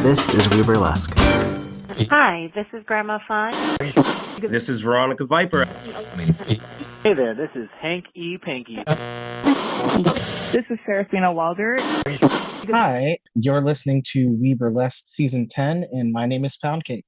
This is WEBurlesque. Hi, this is Grandma Fun. This is Veronica Viper. Hey there, this is Hank E. Panky. This is Serafina Walder. Hi, you're listening to WEBurlesque Season 10, and my name is Poundcake.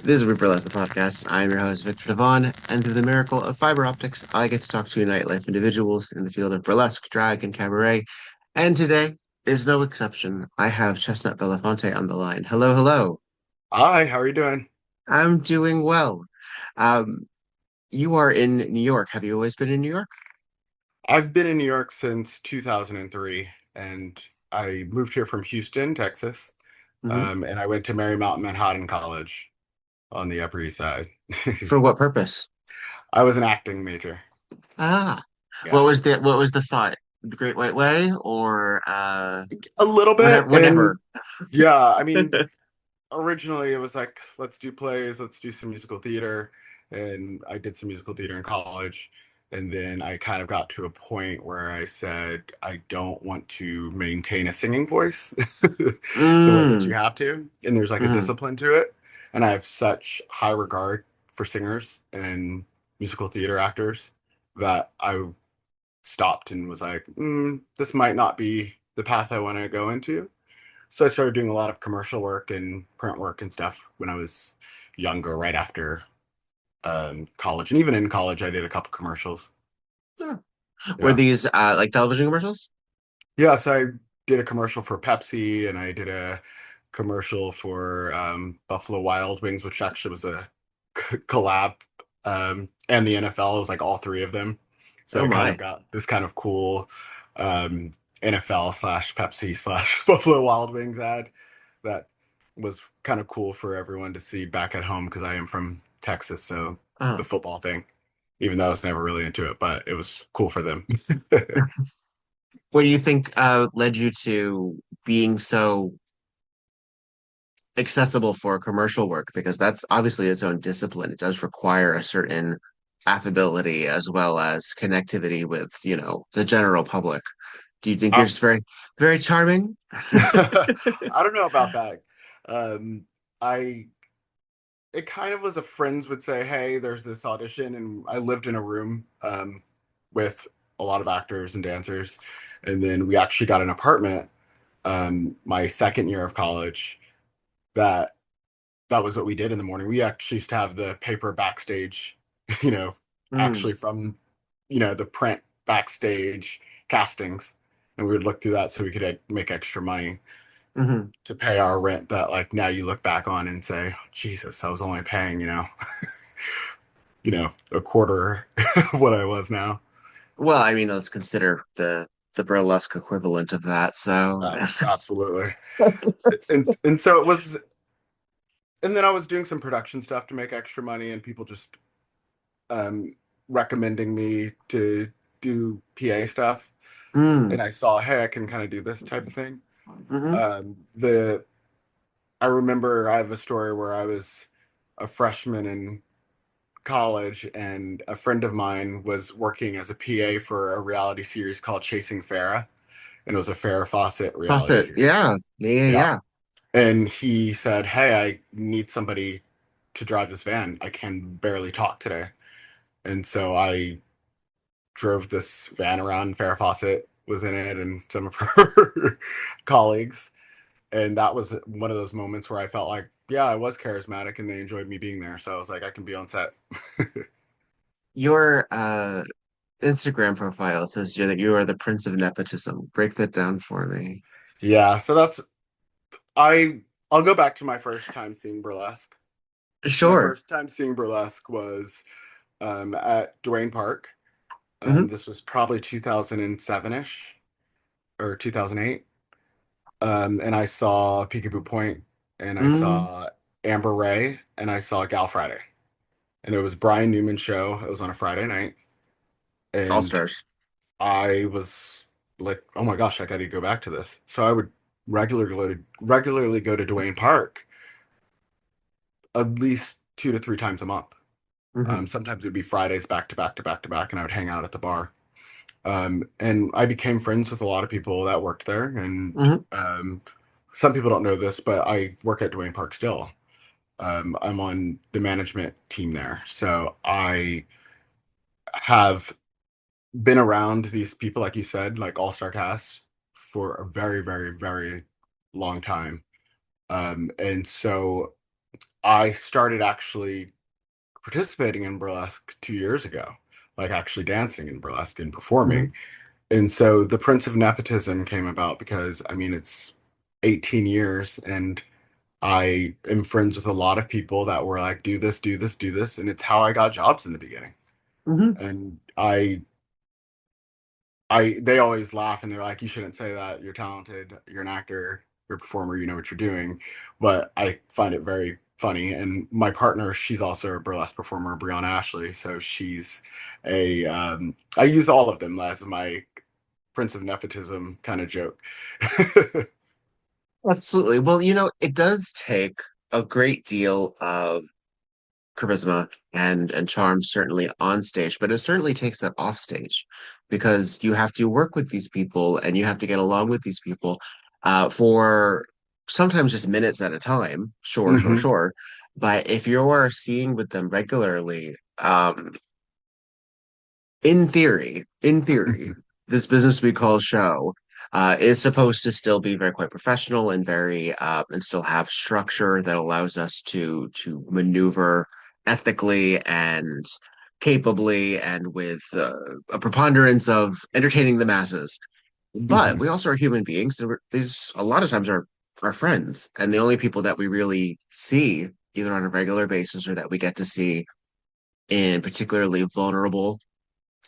This is WEBurlesque, the podcast. I'm your host, Viktor, and through the miracle of fiber optics, I get to talk to nightlife individuals in the field of burlesque, drag, and cabaret. And today is no exception. I have Chestnut Belafonte on the line. Hello, hello. Hi, how are you doing? I'm doing well. You are in New York. Have you always been in New York? I've been in New York since 2003, and I moved here from Houston, Texas, and I went to Marymount Manhattan College on the Upper East Side. For what purpose? I was an acting major. Ah, Yes. what was the thought? The Great White Way, or A little bit. whatever? Yeah, I mean, originally it was like, let's do plays, let's do some musical theater, and I did some musical theater in college. And then I kind of got to a point where I said, I don't want to maintain a singing voice the way that you have to. And there's like a discipline to it. And I have such high regard for singers and musical theater actors that I stopped and was like, this might not be the path I want to go into. So I started doing a lot of commercial work and print work and stuff when I was younger, right after college. And even in college, I did a couple commercials. Yeah. Yeah. Were these like television commercials? Yeah, so I did a commercial for Pepsi, and I did a commercial for Buffalo Wild Wings, which actually was a collab, and the NFL. It was like all three of them. So I kind of got this kind of cool NFL / Pepsi / Buffalo Wild Wings ad that was kind of cool for everyone to see back at home, because I am from Texas, so the football thing, even though I was never really into it, but it was cool for them. What do you think led you to being so accessible for commercial work? Because that's obviously its own discipline. It does require a certain affability as well as connectivity with, the general public. Do you think you're just very, very charming? I don't know about that. It kind of was a friends would say, hey, there's this audition, and I lived in a room with a lot of actors and dancers, and then we actually got an apartment my second year of college. That was what we did in the morning. We actually used to have the paper backstage, actually from the print backstage castings, and we would look through that so we could make extra money to pay our rent, that like now you look back on and say, Jesus, I was only paying a quarter of what I was now. Well, I mean, let's consider the burlesque equivalent of that. So absolutely. and so it was, and then I was doing some production stuff to make extra money, and people just recommending me to do PA stuff. And I saw, hey, I can kind of do this type of thing. I remember I have a story where I was a freshman in college, and a friend of mine was working as a PA for a reality series called Chasing Farrah, and it was a Farrah Fawcett reality series. Yeah. And he said, hey, I need somebody to drive this van. I can barely talk today. And so I drove this van around. Farrah Fawcett was in it, and some of her colleagues. And that was one of those moments where I felt like, yeah, I was charismatic, and they enjoyed me being there. So I was like, I can be on set. Your Instagram profile says that you are the Prince of Nepotism. Break that down for me. Yeah, so I'll go back to my first time seeing burlesque. Sure. My first time seeing burlesque was at Duane Park. This was probably 2007-ish or 2008. And I saw Peekaboo Point, and I saw Amber Ray, and I saw Gal Friday. And it was Brian Newman's show. It was on a Friday night. It's all And stars. I was like, oh my gosh, I got to go back to this. So I would regularly go to Duane Park at least 2 to 3 times a month. Hmm. Sometimes it would be Fridays back to back to back to back, and I would hang out at the bar. And I became friends with a lot of people that worked there. And Hmm. some people don't know this, but I work at Duane Park still. I'm on the management team there. So I have been around these people, like you said, like all-star cast for a very, very, very long time. And so I started actually participating in burlesque 2 years ago, like actually dancing in burlesque and Hmm. performing. And so the Prince of Nepotism came about because, I mean, it's 18 years and I am friends with a lot of people that were like, do this, do this, do this. And it's how I got jobs in the beginning. Hmm. And they always laugh and they're like, you shouldn't say that. You're talented. You're an actor. You're a performer. You know what you're doing. But I find it very funny. And my partner, she's also a burlesque performer, Brianna Ashley. So she's I use all of them as my Prince of Nepotism kind of joke. Absolutely. Well, it does take a great deal of charisma and charm, certainly on stage, but it certainly takes that off stage because you have to work with these people and you have to get along with these people for sometimes just minutes at a time. Sure, sure, Hmm. sure. But if you're seeing with them regularly, in theory, this business we call show is supposed to still be very quite professional and very and still have structure that allows us to maneuver ethically and capably and with a preponderance of entertaining the masses. But Hmm. we also are human beings. These a lot of times are friends, and the only people that we really see either on a regular basis or that we get to see in particularly vulnerable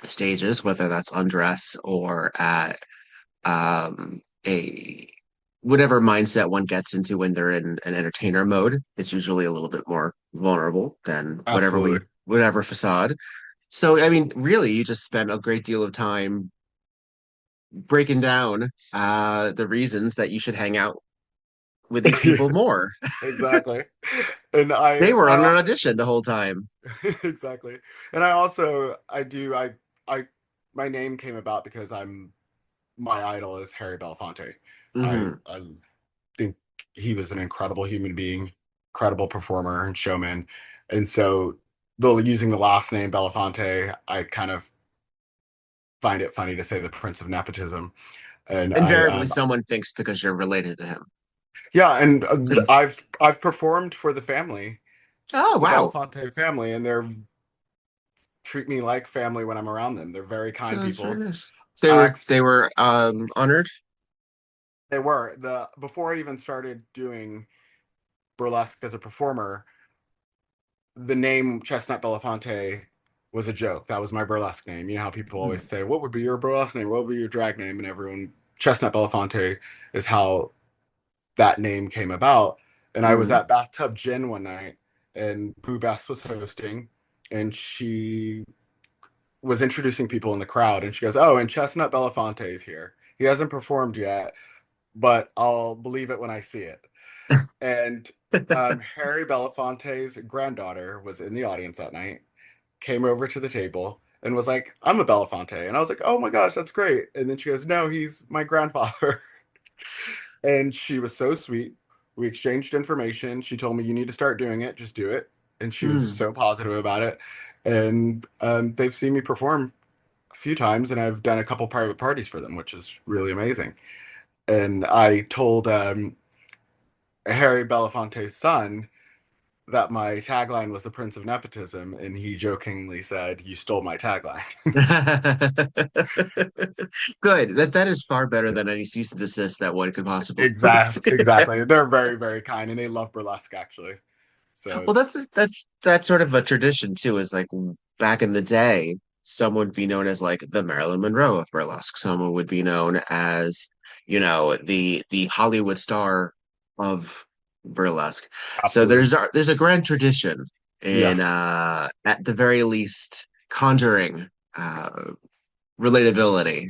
stages, whether that's undress or at a whatever mindset one gets into when they're in an entertainer mode. It's usually a little bit more vulnerable than Absolutely. whatever facade. So, I mean, really, you just spent a great deal of time breaking down the reasons that you should hang out with these people more. Exactly. And They were I on an also audition the whole time. exactly. And I also I my name came about because my idol is Harry Belafonte. Hmm. I think he was an incredible human being, incredible performer and showman. And so though using the last name Belafonte, I kind of find it funny to say the Prince of Nepotism. And I Invariably, someone thinks because you're related to him. yeah, and I've performed for the family, Oh, the wow. Belafonte family, and they're treat me like family when I'm around them. They're very kind That's very people. nice. They I were actually they were honored. they were the before I even started doing burlesque as a performer, the name Chestnut Belafonte was a joke. That was my burlesque name. You know how people always say, "What would be your burlesque name? What would be your drag name?" And everyone Chestnut Belafonte is how that name came about. And I was Mm. at Bathtub Gin one night, and Boo Bess was hosting, and she was introducing people in the crowd, and she goes, "Oh, and Chestnut Belafonte is here. He hasn't performed yet, but I'll believe it when I see it." And Harry Belafonte's granddaughter was in the audience that night, came over to the table and was like, "I'm a Belafonte," and I was like, "Oh my gosh, that's great!" And then she goes, "No, he's my grandfather." And she was so sweet. We exchanged information. She told me, "You need to start doing it. Just do it." And she was Mm. so positive about it. And they've seen me perform a few times, and I've done a couple private parties for them, which is really amazing. And I told Harry Belafonte's son that my tagline was the Prince of Nepotism, and he jokingly said, "You stole my tagline." Good. That is far better than any cease and desist that one could possibly Exactly, receive. exactly. They're very, very kind, and they love burlesque actually. So Well, it's that's sort of a tradition too. Is like back in the day, someone would be known as like the Marilyn Monroe of burlesque. Someone would be known as, the Hollywood star of burlesque. So Absolutely. there's a grand tradition in Yes, at the very least conjuring uh relatability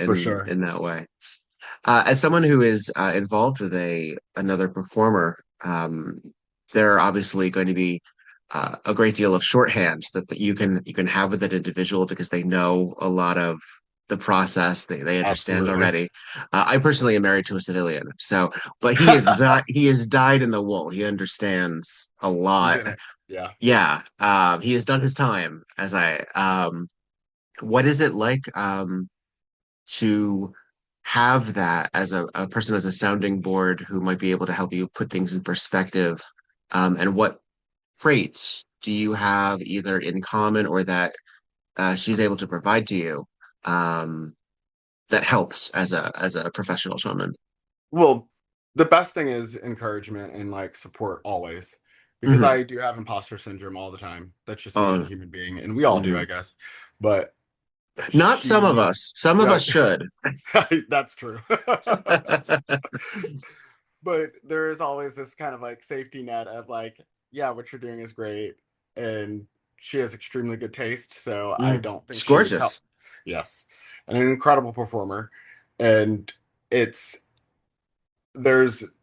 for sure. in that way. As someone who is involved with a another performer, there are obviously going to be a great deal of shorthand that you can have with that individual because they know a lot of the process. They understand Absolutely. already. I personally am married to a civilian, so but he is dyed in the wool. He understands a He's lot. in it. Yeah. Yeah, he has done his time. As I what is it like to have that as a person as a sounding board who might be able to help you put things in perspective? And what traits do you have either in common or that she's able to provide to you um, that helps as a professional shaman? Well, the best thing is encouragement and like support always. Because Hmm. I do have imposter syndrome all the time. That's just me as a Oh, human being, and we all do, I mhm. guess. But Not some of she, us. Some of yeah, us should. that's true. But there is always this kind of like safety net of like, yeah, what you're doing is great, and she has extremely good taste, so I Mm. don't think It's she would tell. gorgeous. Yes, and an incredible performer, and it's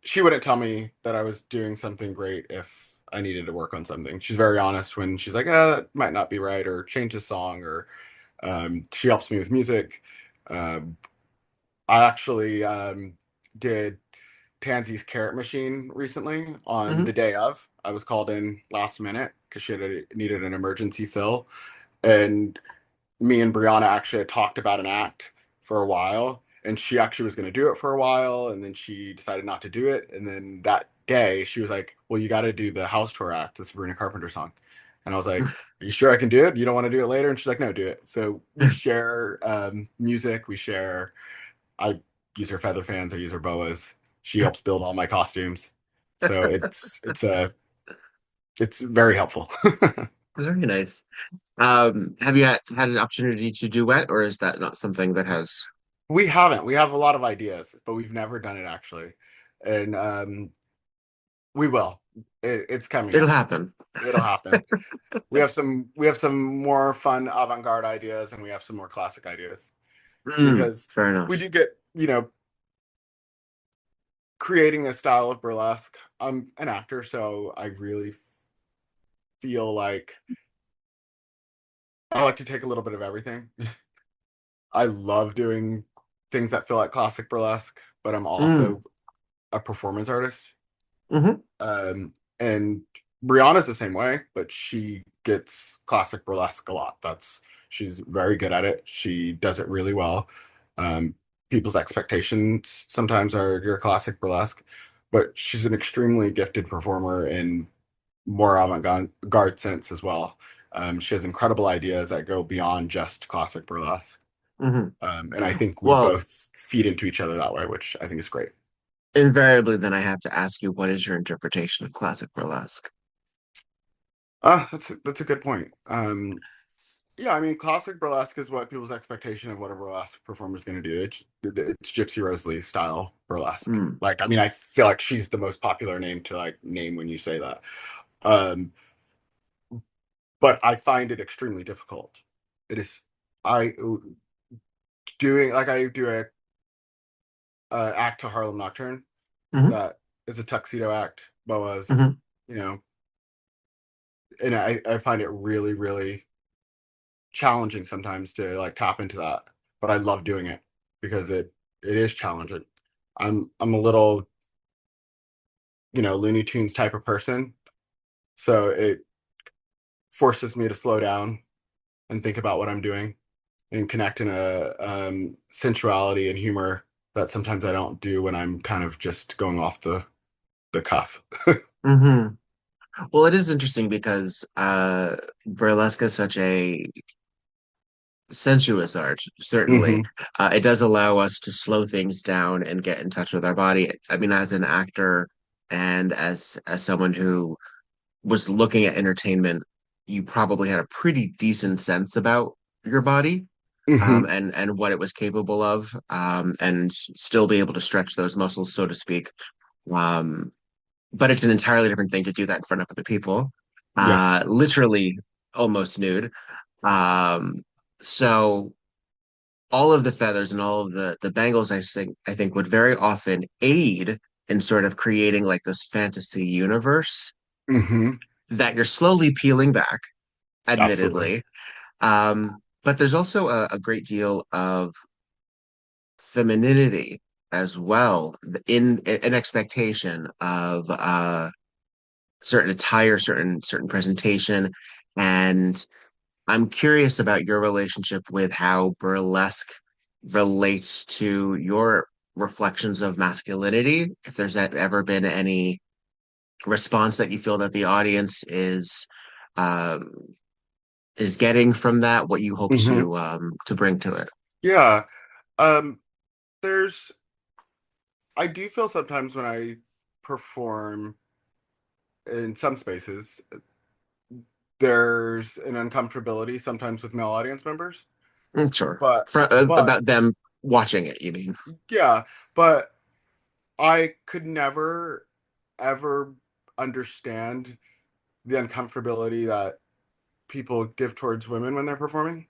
she wouldn't tell me that I was doing something great if I needed to work on something. She's very honest when she's like, that might not be right, or change the song, or she helps me with music. Um, I actually did Tansy's carrot machine recently on Hmm. the day of. I was called in last minute because needed an emergency fill, and me and Brianna actually had talked about an act for a while, and she actually was going to do it for a while, and then she decided not to do it. And then that day, she was like, "Well, you got to do the house tour act, the Sabrina Carpenter song." And I was like, "Are you sure I can do it? You don't want to do it later?" And she's like, "No, do it." So we share music. We share. I use her feather fans. I use her boas. She helps build all my costumes. So it's very helpful. Very nice. Have you had an opportunity to duet, or is that not something that has? We haven't. We have a lot of ideas, but we've never done it actually. And we will. It's coming It'll up. happen. It'll happen. We have some more fun avant-garde ideas, and we have some more classic ideas because Fair we enough. do get, creating a style of burlesque. I'm an actor, so I really feel like I like to take a little bit of everything. I love doing things that feel like classic burlesque, but I'm Mm, also a performance artist. hmm. And Brianna's the same way, but she gets classic burlesque a lot. She's very good at it. She does it really well. Um, People's expectations sometimes are your classic burlesque, but she's an extremely gifted performer in more avant-garde sense as well. She has incredible ideas that go beyond just classic burlesque. Hmm. And I think we Well, both feed into each other that way, which I think is great. invariably, then I have to ask you, what is your interpretation of classic burlesque? That's a good point. Yeah, I mean, classic burlesque is what people's expectation of what a burlesque performer is going to do. It's Gypsy Rose Lee style burlesque. Mm, Like, I mean, I feel like she's the most popular name to like name when you say that. Um, but I find it extremely difficult. It is I doing like I do a act to Harlem Nocturne hmm. that is a tuxedo act, boas, Hmm. you know, and I find it really, really challenging sometimes to like tap into that, but I love doing it because it is challenging. I'm a little, Looney Tunes type of person, so it forces me to slow down and think about what I'm doing and connect in a sensuality and humor that sometimes I don't do when I'm kind of just going off the cuff. Hmm. Well, it is interesting because burlesque is such a sensuous art, certainly. Hmm. It does allow us to slow things down and get in touch with our body. I mean, as an actor and as someone who was looking at entertainment, you probably had a pretty decent sense about your body, Hmm. and what it was capable of, and still be able to stretch those muscles, so to speak. Um, but it's an entirely different thing to do that in front of other people, Yes. literally almost nude. Um, so all of the feathers and all of the bangles, I think would very often aid in sort of creating like this fantasy universe Hmm. that you're slowly peeling back, Absolutely. admittedly. But there's also a great deal of femininity as well in an expectation of certain attire, certain presentation. And I'm curious about your relationship with how burlesque relates to your reflections of masculinity. If there's ever been any response that you feel that the audience um, is getting from that, what you hope Hmm. to bring to it. Yeah. Um, there's, I do feel sometimes when I perform in some spaces, there's an uncomfortability sometimes with male audience members. Sure. But, but About them watching it, you mean? yeah, but I could never ever understand the uncomfortability that people give towards women when they're performing,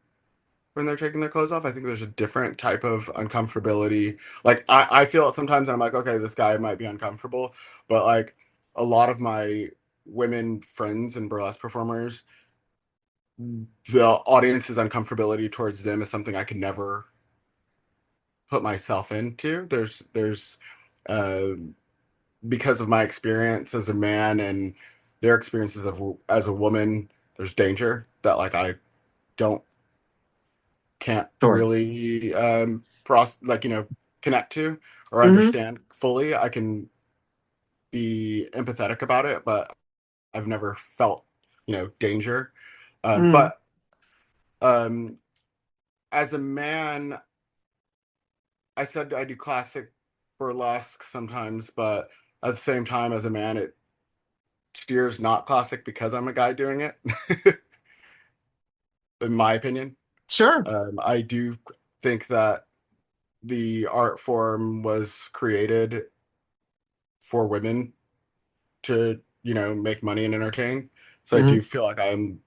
when they're taking their clothes off. I think there's a different type of uncomfortability. Like I feel it sometimes and I'm like, okay, this guy might be uncomfortable, but like a lot of my women friends and burlesque performers, the audience's uncomfortability towards them is something I could never put myself into. There's uh because of my experience as a man and their experiences of as a woman, there's danger that like I don't can't Sure. really like connect to or Hmm. understand fully. I can be empathetic about it, but I've never felt danger. Mm. But um as a man, I said I do classic burlesque sometimes, but at the same time as a man it steers not classic because I'm a guy doing it. In my opinion, Sure. I do think that the art form was created for women to, make money and entertain. So I do Hmm. feel like I'm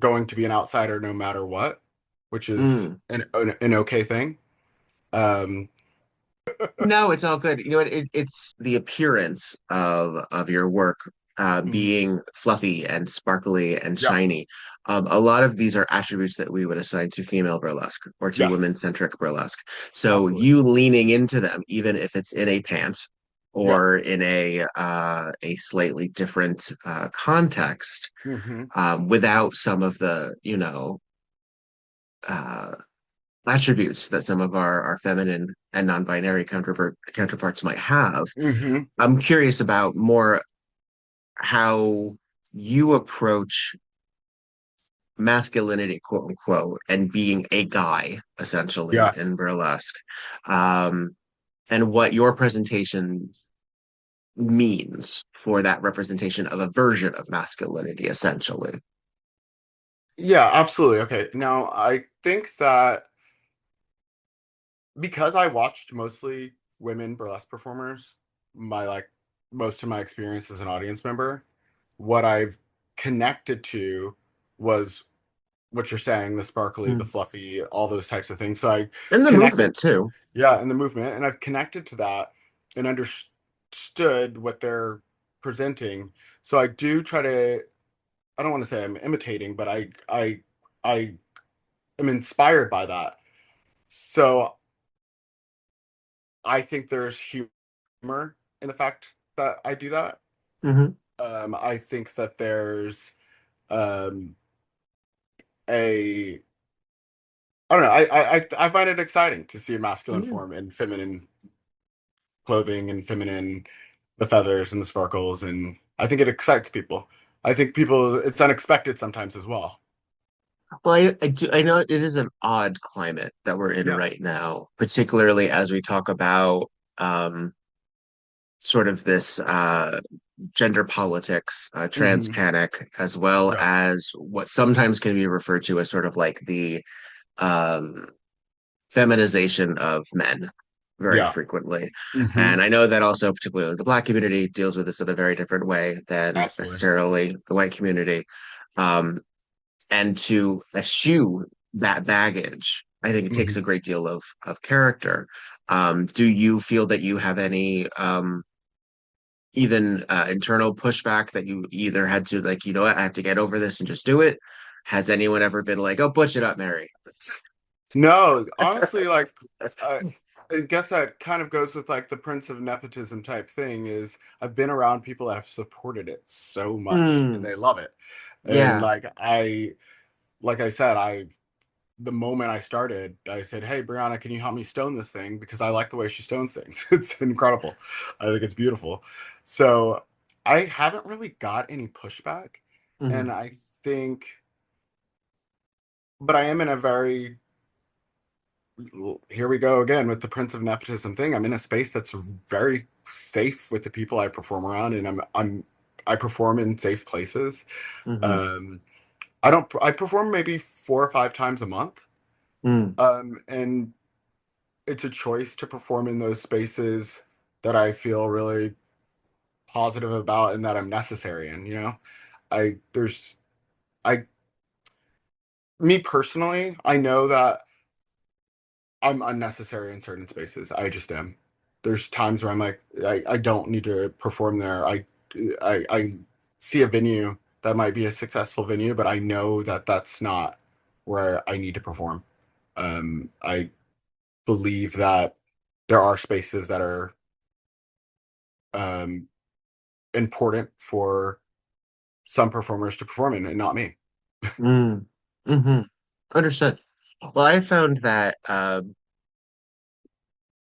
going to be an outsider no matter what, which is Mm. an okay thing. Um, No, it's all good. You know, it's the appearance of your work mhm. being fluffy and sparkly and Yeah, shiny. A lot of these are attributes that we would assign to female burlesque or to yes, women-centric burlesque. So absolutely. you leaning into them, even if it's in a pant Yeah. or in a slightly different context, Hmm. without some of the, uh, attributes that some of our feminine and non-binary counterparts might have. Hmm. I'm curious about more how you approach masculinity, quote unquote, and being a guy, essentially, Yeah. in burlesque, um, and what your presentation means for that representation of a version of masculinity, essentially. Yeah, absolutely. Okay. Now, I think that because I watched mostly women burlesque performers, my like most of my experience as an audience member, what I've connected to was what you're saying, the sparkly, the Mm. fluffy, all those types of things. So I And the connected, movement too. yeah, in the movement, and I've connected to that and understood what they're presenting. So I do try to, I don't want to say I'm imitating, but I am inspired by that. So I think there's humor in the fact that I do that. Hmm. I think that there's um, a I don't know. I find it exciting to see a masculine Yeah. form in feminine clothing and feminine the feathers and the sparkles, and I think it excites people. I think people it's unexpected sometimes as well. Well, I know it is an odd climate that we're in Yeah. right now, particularly as we talk about um, sort of this gender politics, trans Hmm. panic, as well Yeah. as what sometimes can be referred to as sort of like the um, feminization of men. very Yeah. frequently. Hmm. And I know that also, particularly the Black community, deals with this in a very different way than Absolutely. necessarily the white community. Um, and to eschew that baggage, I think it takes Hmm. a great deal of character. Do you feel that you have any even internal pushback that you either had to like, you know what, I have to get over this and just do it? Has anyone ever been like, oh, butch it up, Mary? No, honestly, like I guess that kind of goes with like the Prince of Nepotism type thing is I've been around people that have supported it so much and Mm, they love it. And yeah. like I said, the moment I started, I said, "Hey, Brianna, can you help me stone this thing? Because I like the way she stones things. It's incredible. I think it's beautiful." So I haven't really got any pushback, and Hmm. I think, but I am in a very here we go again with the Prince of Nepotism thing. I'm in a space that's very safe with the people I perform around, and I perform in safe places. Hmm. Um, I perform maybe 4 or 5 times a month. Mm, And it's a choice to perform in those spaces that I feel really positive about and that I'm necessary in, you know? I there's I Me personally, I know that I'm unnecessary in certain spaces. I just am. There's times where I'm like, I don't need to perform there. I see a venue that might be a successful venue, but I know that that's not where I need to perform. I believe that there are spaces that are um, important for some performers to perform in and not me. mm, hmm. Understood. Well, I found that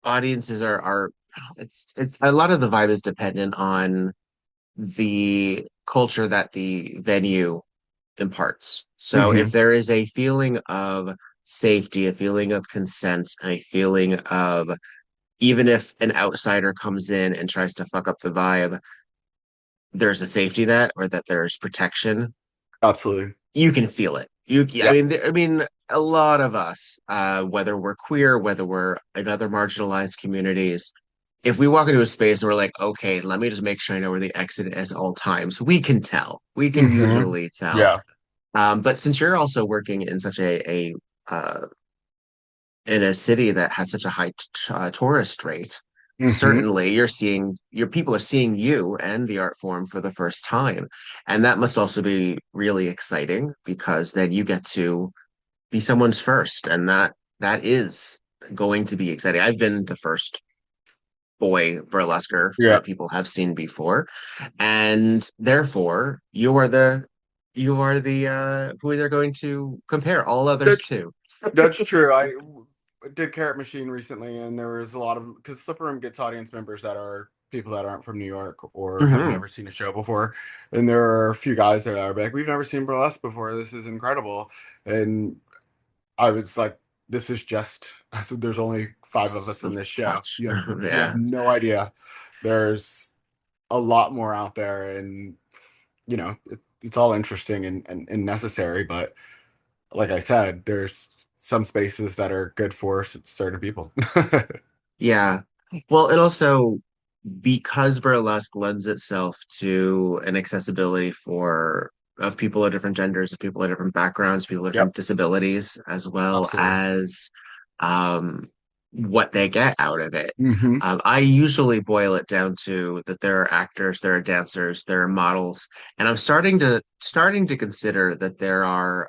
audiences are it's a lot of the vibe is dependent on the culture that the venue imparts. So if Hmm. there is a feeling of safety, a feeling of consent, and a feeling of even if an outsider comes in and tries to fuck up the vibe, there's a safety net or that there's protection, Absolutely. you can feel it. I Yeah. mean, I mean, a lot of us, whether we're queer, whether we're in other marginalized communities, if we walk into a space and we're like, okay, let me just make sure I know where the exit is at all times, we can tell. We can Hmm. usually tell. Yeah. But since you're also working in such a in a city that has such a high tourist rate, Hmm. certainly you're seeing your people are seeing you and the art form for the first time. And that must also be really exciting because then you get to be someone's first. And that is going to be exciting. I've been the first boy burlesquer Yeah. that people have seen before. And therefore you are the who they're going to compare all others That's to. that's true. Did Carrot Machine recently, and there was a lot of because Slipper Room gets audience members that are people that aren't from New York or have Hmm. never seen a show before, and there are a few guys there that are like, "We've never seen burlesque before. This is incredible," and I was like, "This is just so there's only 5 of us in this show. Touch. You have Yeah. no idea. There's a lot more out there, and it's all interesting and necessary. But like I said, there's some spaces that are good for certain people. Yeah. Well, and also because burlesque lends itself to an accessibility for of people of different genders, of people of different backgrounds, people of different Yep, disabilities, as well absolutely. as um, what they get out of it. Hmm. I usually boil it down to that there are actors, there are dancers, there are models, and I'm starting to consider that there are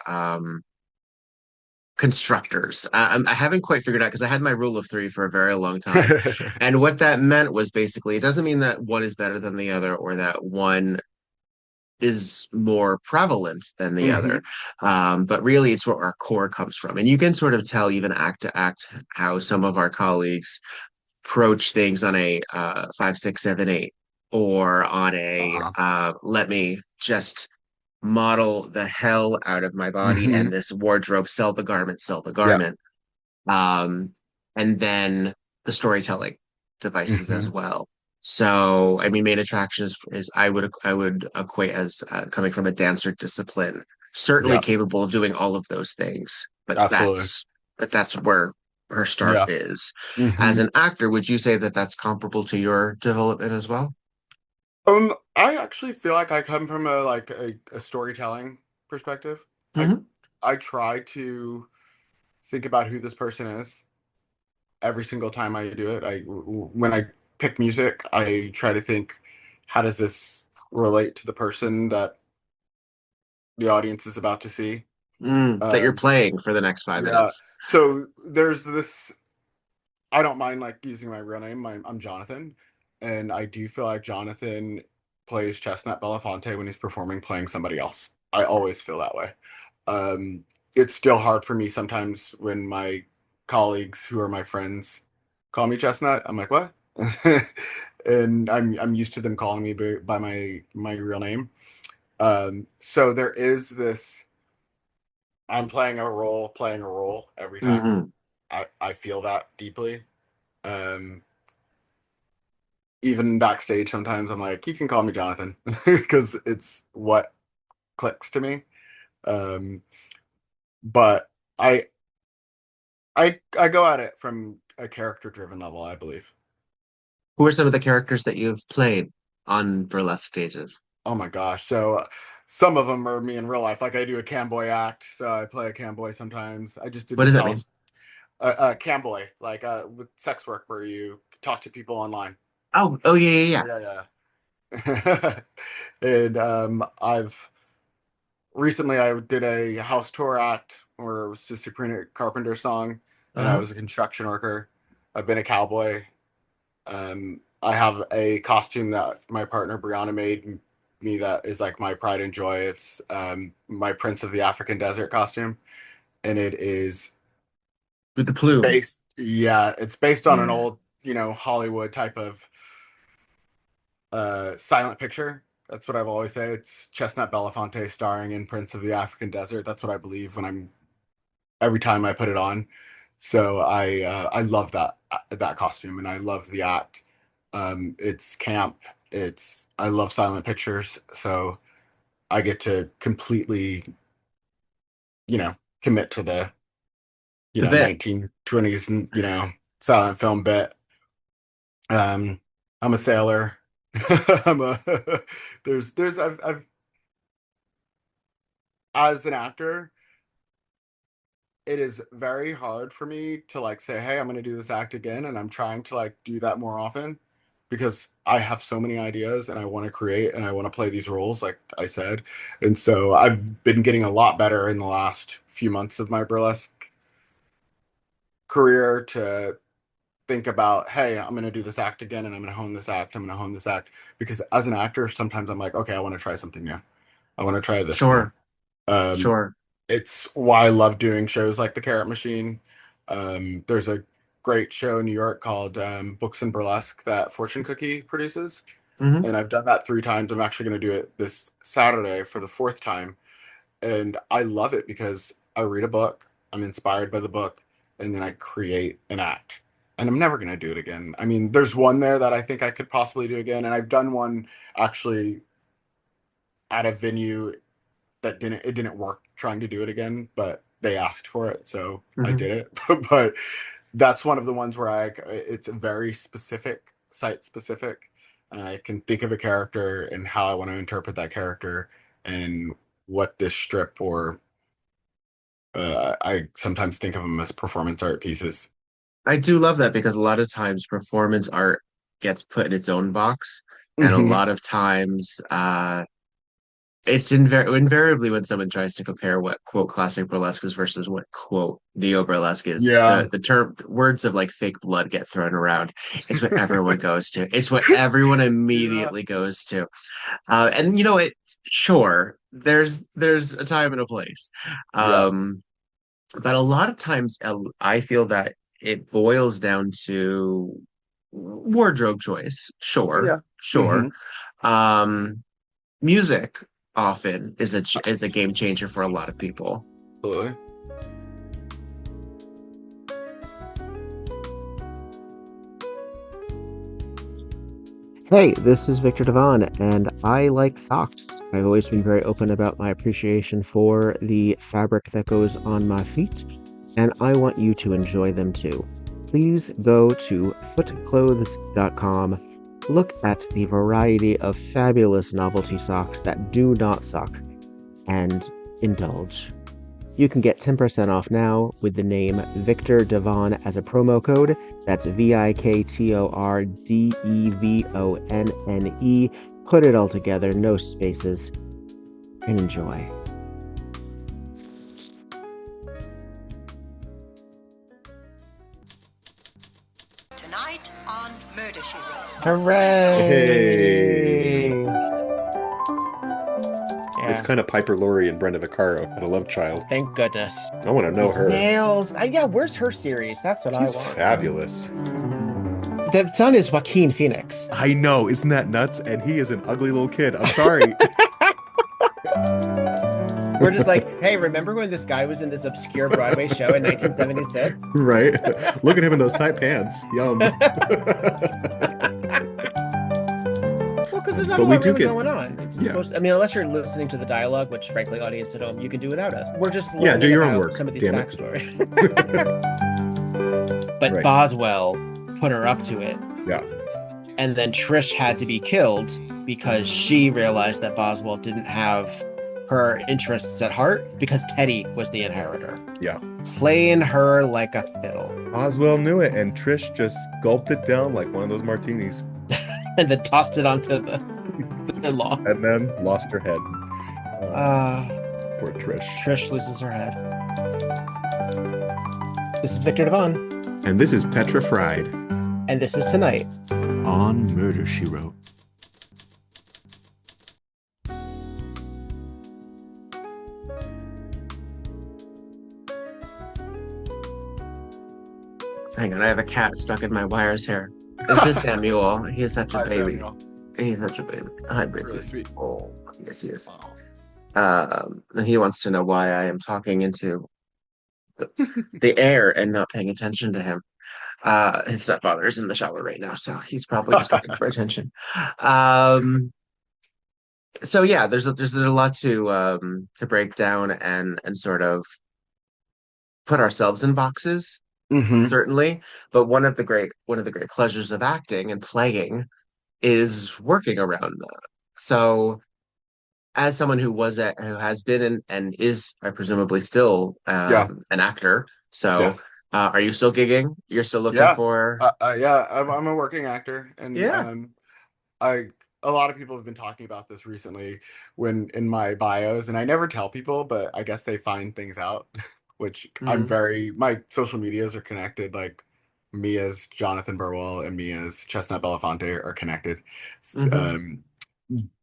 constructors. I haven't quite figured out because I had my rule of three for a very long time. And what that meant was basically, it doesn't mean that one is better than the other or that one is more prevalent than the other. Hmm. But really, it's where our core comes from. And you can sort of tell, even act to act, how some of our colleagues approach things on a 5, 6, 7, 8, or on a Uh-huh. let me just model the hell out of my body Hmm. and this wardrobe, sell the Yeah. garment. Um, and then the storytelling devices as Hmm. well. So, I mean, main attraction is I would equate as coming from a dancer discipline, certainly Yeah. capable of doing all of those things. Absolutely. But that's where. her start is. As Mhm. an actor, would you say that that's comparable to your development as well? I actually feel like I come from a storytelling perspective. I Hmm. I try to think about who this person is every single time I do it. When I pick music, I try to think, how does this relate to the person that the audience is about to see? That you're Um, playing for the next five yeah. minutes. So there's this. I don't mind like using my real name. I'm Jonathan, and I do feel like Jonathan plays Chestnut Belafonte when he's performing playing somebody else. I always feel that way. Um, it's still hard for me sometimes when my colleagues who are my friends call me Chestnut. I'm like, what? And I'm used to them calling me by my real name. So there is this. I'm playing a role every time. Hmm. I feel that deeply. Um, Even backstage, sometimes I'm like, you can call me Jonathan because it's what clicks to me. Um, but I I go at it from a character driven level, I believe. Who are some of the characters that you've played on burlesque stages? Oh my gosh. So some of them are me in real life. Like I do a camboy act, so I play a camboy sometimes. I just did What this does that mean? house camboy, like with sex work where you talk to people online. Oh, yeah, yeah, yeah. Yeah, yeah. And I've recently I did a house tour act where it was just a Sabrina Carpenter song, and I Uh-huh. was a construction worker. I've been a cowboy. I have a costume that my partner Brianna made me that is like my pride and joy. It's my Prince of the African Desert costume, and it is With the plume. yeah, it's based on an Yeah. old, Hollywood type of silent picture. That's what I've always said. It's Chestnut Belafonte starring in Prince of the African Desert. That's what I believe when I'm every time I put it on. So I love that costume and I love the act. It's camp. I love silent pictures, so I get to completely, commit to the, The bit. 1920s and, silent film bit. Um, I'm a sailor. I'm a there's I've as an actor, it is very hard for me to like say, "Hey, I'm going to do this act again," and I'm trying to like do that more often because I have so many ideas and I want to create and I want to play these roles, like I said. And so I've been getting a lot better in the last few months of my burlesque career to think about, "Hey, I'm going to do this act again and I'm going to hone this act. I'm going to hone this act." Because as an actor, sometimes I'm like, "Okay, I want to try something new. I want to try this new." Sure, Um, sure. it's why I love doing shows like The Carrot Machine. There's a great show in New York called Books and Burlesque that Fortune Cookie produces, Hmm. and I've done that 3 times. I'm actually going to do it this Saturday for the fourth time, and I love it because I read a book, I'm inspired by the book, and then I create an act. And I'm never going to do it again. I mean, there's one there that I think I could possibly do again, and I've done one actually at a venue that didn't work trying to do it again, but they asked for it, so I Hmm. did it. But that's one of the ones where it's very specific, site specific, and I can think of a character and how I want to interpret that character and what this strip or I sometimes think of them as performance art pieces. I do love that because a lot of times performance art gets put in its own box, and a Hmm. lot of times it's invariably when someone tries to compare what quote classic burlesque is versus what quote neo burlesque is, Yeah. the term words of like fake blood get thrown around. It's what everyone goes to. It's what everyone Yeah. immediately goes to. And it sure there's a time and a place. Yeah. Um, but a lot of times I feel that it boils down to wardrobe choice. Sure, Yeah. sure. Hmm. Um, music often is a game changer for a lot of people. Absolutely. Hey, this is Victor Devon, and I like socks. I've always been very open about my appreciation for the fabric that goes on my feet, and I want you to enjoy them too. Please go to footclothes.com, look at the variety of fabulous novelty socks that do not suck, and indulge. You can get 10% off now with the name Viktor Devon as a promo code. That's VIKTORDEVONNE. Put it all together, no spaces, and enjoy. Tonight on Murder, She Wrote. Hooray! It's kind of Piper Laurie and Brenda Vaccaro at A Love Child. Thank goodness. I want to know her. Nails. Yeah, where's her series? That's what She's I want. fabulous. The son is Joaquin Phoenix. I know, isn't that nuts? And he is an ugly little kid. I'm sorry. We're just like, hey, remember when this guy was in this obscure Broadway show in 1976? Right? Look at him in those tight pants. Yum. Well, because there's not But a we lot do really get- going on. It's Yeah. supposed I mean, unless you're listening to the dialogue, which frankly, audience at home, you can do without us. We're just Yeah, do learning your own about work, some of these damn it. backstory. But Right. Boswell put her up to it. Yeah. And then Trish had to be killed because she realized that Boswell didn't have her interests at heart because Teddy was the inheritor. Yeah. Playing her like a fiddle. Oswell knew it, and Trish just gulped it down like one of those martinis. And then tossed it onto the law. And then lost her head. Poor Trish. Trish loses her head. This is Victor Devon. And this is Petra Fried And this is Tonight. on Murder, She Wrote. Hang on, I have a cat stuck in my wires here. This is Samuel. He's such a Hi, baby. Samuel. He's such a baby. Hi, It's baby. really sweet. Oh, yes, he is. Wow. And he wants to know why I am talking into the air and not paying attention to him. His stepfather is in the shower right now, so he's probably just looking for attention. So yeah, there's a lot to break down and sort of put ourselves in boxes, certainly. But one of the great pleasures of acting and playing is working around that. So as someone who has been and is presumably still Yeah. an actor, so Yes. are you still gigging? You're still looking Yeah. for Yeah, I'm a working actor, and Yeah. a lot of people have been talking about this recently when in my bios, and I never tell people, but I guess they find things out, which my social medias are connected, like me as Jonathan Burwell and me as Chestnut Belafonte are connected.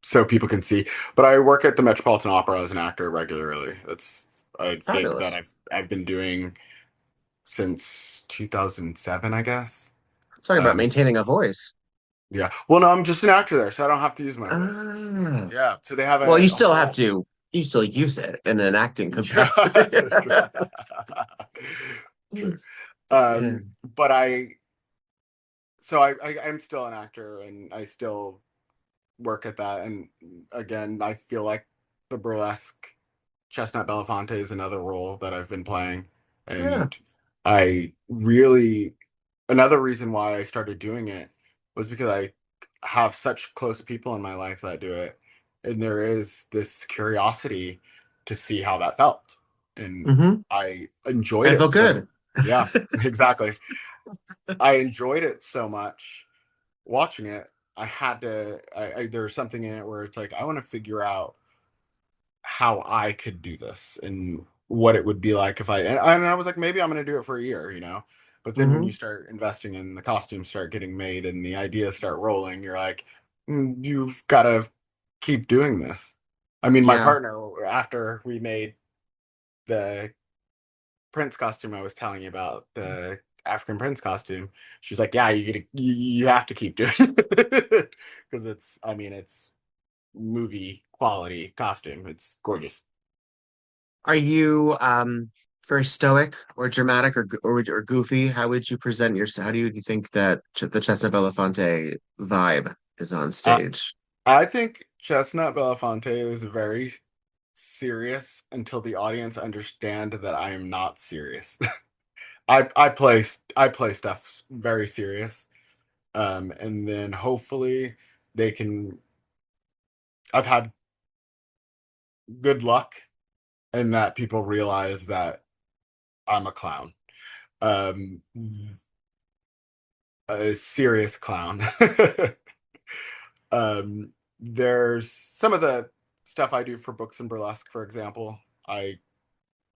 So people can see. But I work at the Metropolitan Opera as an actor regularly. That's a gig Fabulous. that I've been doing since 2007, I guess. talking about maintaining a voice. Yeah. Well, no, I'm just an actor there, so I don't have to use my voice. Ah. Yeah. So they have Well, you still have to. You still use it in an acting capacity. True. Yeah. But I'm still an actor, and I still work at that. And again, I feel like the burlesque Chestnut Belafonte is another role that I've been playing, and another reason why I started doing it was because I have such close people in my life that do it, and there is this curiosity to see how that felt, and I enjoyed it. I felt good. Yeah, exactly. I enjoyed it so much watching it. I had to. There's something in it where it's like I want to figure out how I could do this and what it would be like if and I was like, maybe I'm going to do it for a year, But then when you start investing in the costumes start getting made and the ideas start rolling, you're like, you've got to keep doing this. I mean, my partner, after we made the Prince costume I was telling you about, the African Prince costume, she's like, yeah, you have to keep doing it. Because it's movie quality costume. It's gorgeous. Are you very stoic or dramatic or goofy? How would you present yourself? How do you think that the Chestnut Belafonte vibe is on stage? I think Chestnut Belafonte is very serious until the audience understand that I am not serious. I play stuff very serious, and then hopefully they can. I've had good luck in that people realize that I'm a clown, um, a serious clown. There's some of the stuff I do for books and burlesque, for example. I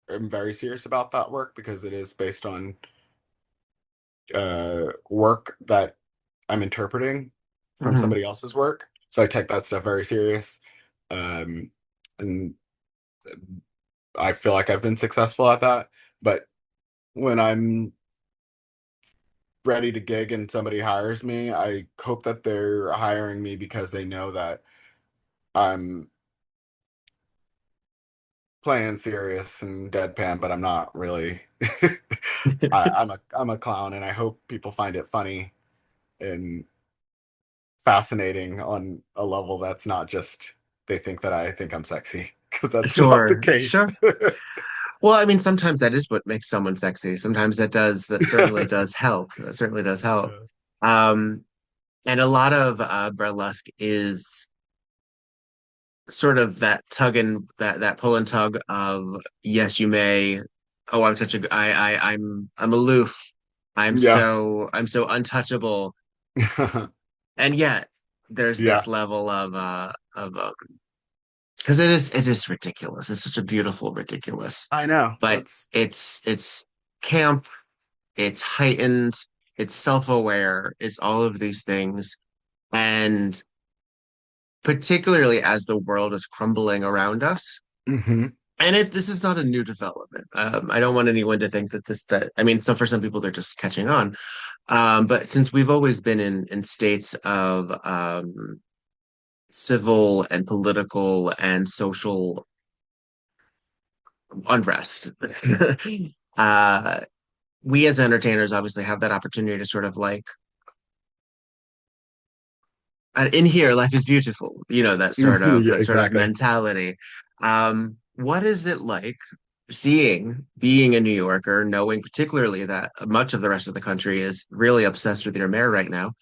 am very serious about that work because it is based on work that I'm interpreting from Mhm. somebody else's work. So I take that stuff very serious. And I feel like I've been successful at that. But when I'm ready to gig and somebody hires me, I hope that they're hiring me because they know that I'm playing serious and deadpan, but I'm not really. I'm a clown, and I hope people find it funny and fascinating on a level that's not just they think that I think I'm sexy, because that's not the Sure, case. sure. Well, I mean, sometimes that is what makes someone sexy. Sometimes that certainly does help. That certainly does help. Yeah. Um, and a lot of burlesque is sort of that tug and that pull and tug of yes, you may. Oh, I'm such a I'm aloof. Yeah. I'm so untouchable. And yet there's Yeah. this level of because it is ridiculous. It's such a beautiful ridiculous, I know. but That's it's camp, it's heightened, it's self-aware, it's all of these things. And particularly as the world is crumbling around us. hmm And this is not a new development. I don't want anyone to think that that I mean, so for some people they're just catching on. But since we've always been in states of civil and political and social unrest, uh, we as entertainers obviously have that opportunity to sort of like in here, life is beautiful. You know, yeah, that sort of exactly. mentality. What is it like being a New Yorker, knowing particularly that much of the rest of the country is really obsessed with your mayor right now,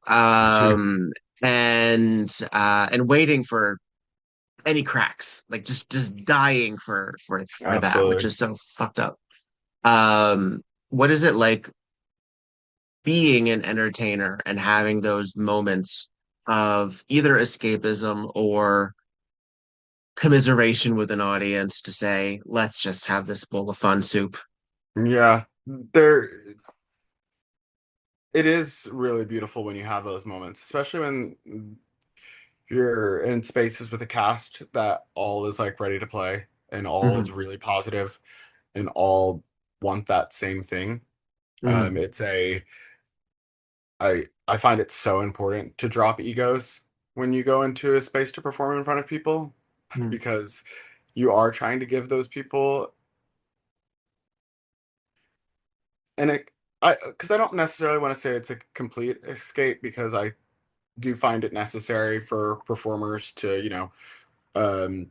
um, and waiting for any cracks, like just dying for that, which Absolutely. is so fucked up. What is it like being an entertainer and having those moments of either escapism or commiseration with an audience to say, let's just have this bowl of fun soup. Yeah. There it is really beautiful when you have those moments, especially when you're in spaces with a cast that all is like ready to play and all Hmm. is really positive and all want that same thing. Hmm. It's a I find it so important to drop egos when you go into a space to perform in front of people, Hmm. because you are trying to give those people and it I because I don't necessarily want to say it's a complete escape, because I do find it necessary for performers to, um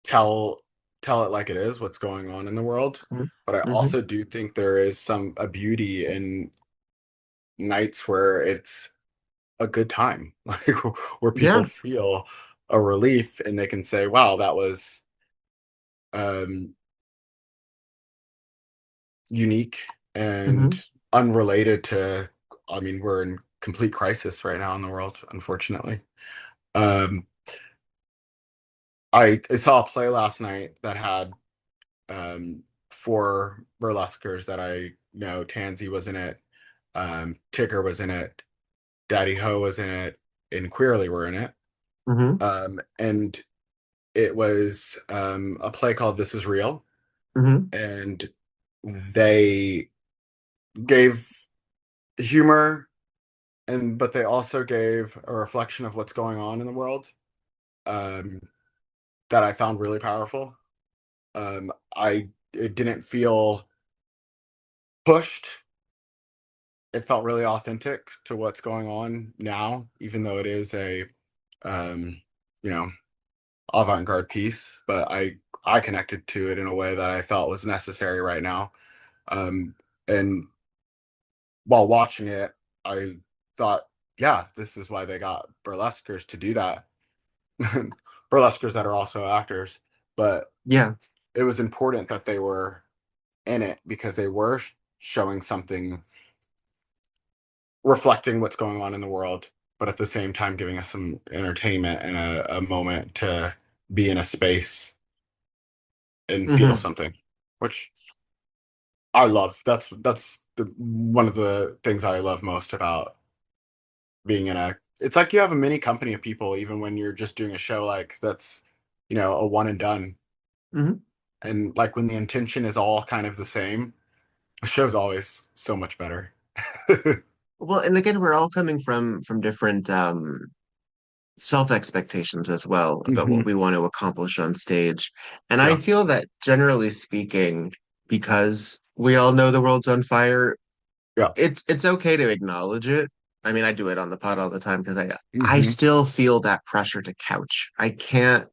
tell tell it like it is, what's going on in the world. But I Hmm. also do think there is a beauty in nights where it's a good time, like where people Yeah. feel a relief and they can say, "Wow, that was um, unique Hmm. and unrelated to." I mean, we're in complete crisis right now in the world, unfortunately. Um, I saw a play last night that had four burlesquers that I know. Tansy was in it, Tigger was in it, Daddy Ho was in it, and Queerly were in it. Hmm. And it was a play called This Is Real, Hmm. and they gave humor, and but they also gave a reflection of what's going on in the world, um, that I found really powerful. I It didn't feel pushed. It felt really authentic to what's going on now, even though it is a um, you know avant-garde piece, but I connected to it in a way that I felt was necessary right now. And while watching it, I thought, yeah, this is why they got burlesquers to do that. Burlesquers that are also actors, but Yeah. it was important that they were in it because they were showing something, reflecting what's going on in the world, but at the same time giving us some entertainment and a moment to be in a space and feel Hmm. something, which I love. That's one of the things I love most about being in a. It's like you have a mini company of people, even when you're just doing a show like that's, a one and done. Hmm. And like when the intention is all kind of the same, the show's always so much better. Well, and again, we're all coming from different self-expectations as well about what Hmm. we want to accomplish on stage. And I Yeah. feel that generally speaking, because we all know the world's on fire, Yeah. it's okay to acknowledge it. I mean, I do it on the pod all the time because I Hmm. still feel that pressure to couch. I can't.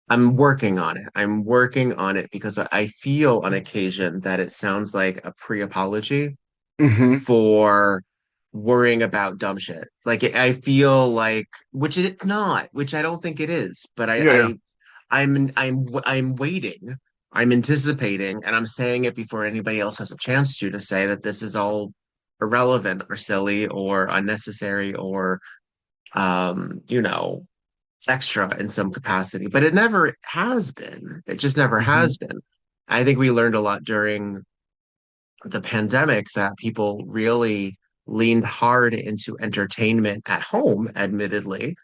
I'm working on it. I'm working on it because I feel on occasion that it sounds like a pre-apology Hmm. for worrying about dumb shit. Like I feel like, which it's not, which I don't think it is, but Yeah. Yeah. I'm waiting, I'm anticipating, and I'm saying it before anybody else has a chance to say that this is all irrelevant or silly or unnecessary or you know, extra in some capacity. But it never has been. It just never Hmm. has been. I think we learned a lot during the pandemic that people really leaned hard into entertainment at home, admittedly,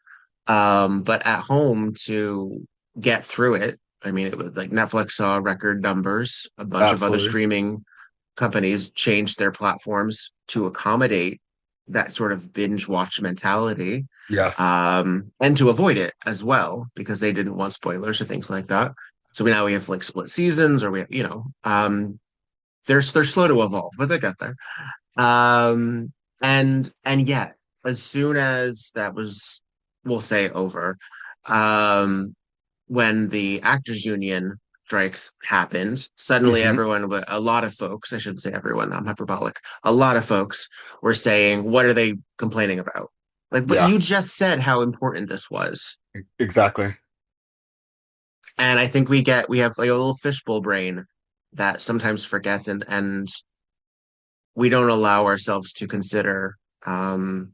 but at home to get through it. I mean, it was like Netflix saw record numbers, a bunch of other Absolutely. streaming companies changed their platforms to accommodate that sort of binge watch mentality, Yes. and to avoid it as well because they didn't want spoilers or things like that. So we have like split seasons, or we have, they're slow to evolve, but they got there. Um, and yet, as soon as that was, we'll say, over, um, when the actors union strikes happened, suddenly Hmm. a lot of folks, I shouldn't say everyone, I'm hyperbolic, a lot of folks were saying, what are they complaining about? Like, but Yeah. you just said how important this was. Exactly. And I think we have like a little fishbowl brain that sometimes forgets, and we don't allow ourselves to consider um,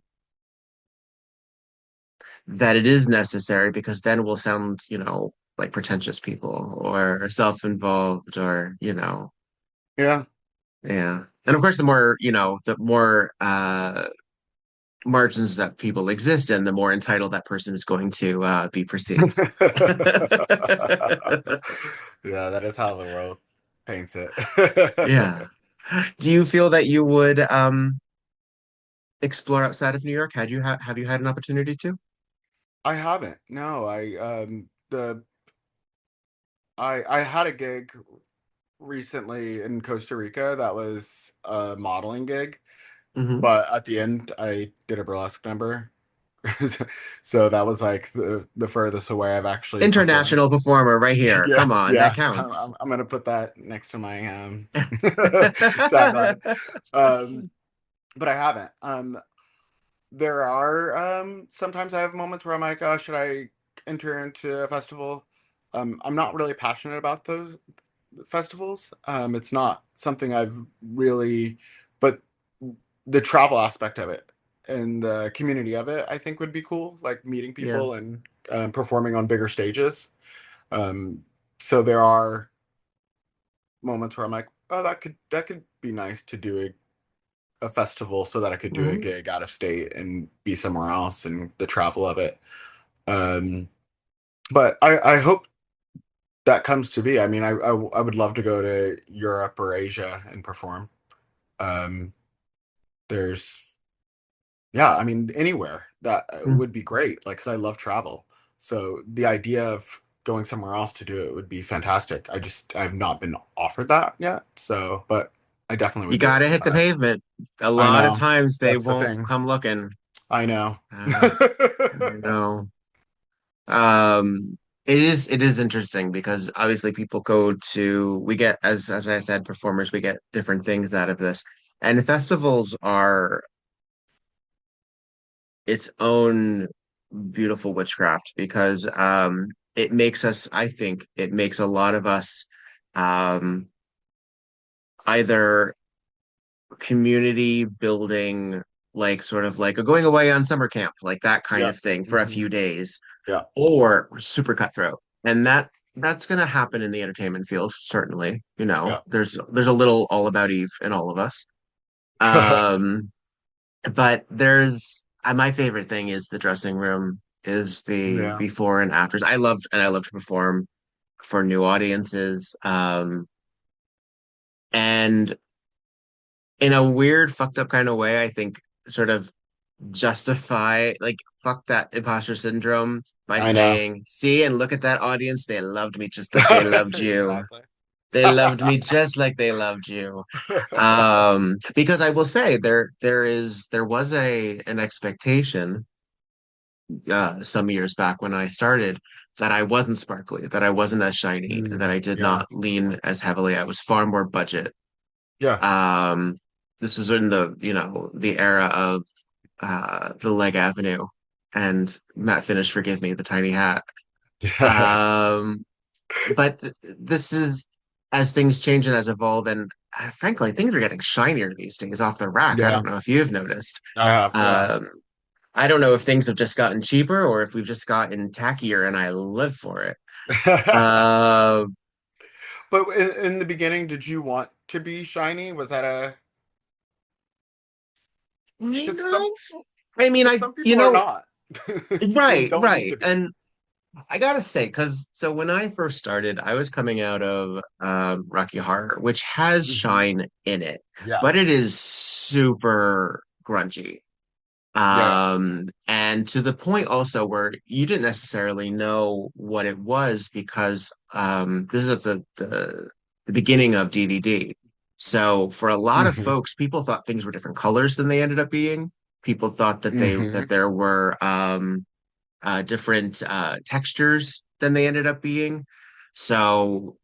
that it is necessary because then we'll sound, like pretentious people or self-involved or, Yeah. yeah. And of course, the more margins that people exist in, the more entitled that person is going to be perceived. Yeah, that is how the world paints it. Yeah. Do you feel that you would explore outside of New York? Have you had an opportunity to? I haven't. No, I had a gig recently in Costa Rica that was a modeling gig, Hmm. but at the end I did a burlesque number. So that was like the furthest away I've actually International performed. performer right here. Yeah, Come on, that yeah. I'm, counts. I'm, I'm gonna put that next to my tagline. Um, but I haven't. There are sometimes I have moments where I'm like, oh, should I enter into a festival? I'm not really passionate about those festivals. It's not something I've really, but the travel aspect of it and the community of it, I think would be cool, like meeting Yeah. people and performing on bigger stages. Um, so there are moments where I'm like, oh, that could be nice to do a festival so that I could do a Hmm. gig out of state and be somewhere else and the travel of it. Um, but I hope that comes to be. I mean, I would love to go to Europe or Asia and perform. Um, there's Yeah, I mean, anywhere that would be great. Like, 'cause I love travel. So the idea of going somewhere else to do it would be fantastic. I've not been offered that yet. So, but I definitely You would do it gotta if hit the pavement. A I lot of know. times they That's the won't thing. come looking. I know. Uh, I know. Um, it is interesting because obviously people go to we get as I said, performers, we get different things out of this. And festivals are its own beautiful witchcraft because it makes us, I think it makes a lot of us um either community building, like sort of like a going away on summer camp, like that kind Yeah. of thing for a few days, Yeah. or super cutthroat. And that's going to happen in the entertainment field, certainly. Yeah. There's a little all about Eve in all of us. Um, but my favorite thing is the dressing room, is the Yeah. before and afters. I love to perform for new audiences. And in a weird, fucked up kind of way, I think sort of justify, like, fuck that imposter syndrome by I know. saying, see, and look at that audience. They loved me just like they loved you. Exactly. They loved me just like they loved you. Because I will say there was an expectation some years back when I started that I wasn't sparkly, that I wasn't as shiny, that I did Yeah. not lean as heavily. I was far more budget. Yeah. This was in the era of the Leg Avenue and Matt Finish, forgive me, the tiny hat. Yeah. Um, but this is as things change and as evolve, and frankly, things are getting shinier these days off the rack. I Yeah. don't know if you've noticed. I have. Yeah. Um, I don't know if things have just gotten cheaper or if we've just gotten tackier, and I live for it. Uh, But in the beginning, did you want to be shiny? Was that a? kind Because some of. I mean, because some people are not. They right, don't need right, to be. and I gotta say, because so when I first started, I was coming out of Rocky Horror, which has Hmm. shine in it, Yeah. but it is super grungy. Yeah. And to the point also where you didn't necessarily know what it was because this is at the beginning of DVD. So for a lot of Hmm. folks, people thought things were different colors than they ended up being. People thought that Hmm. there were different textures than they ended up being. So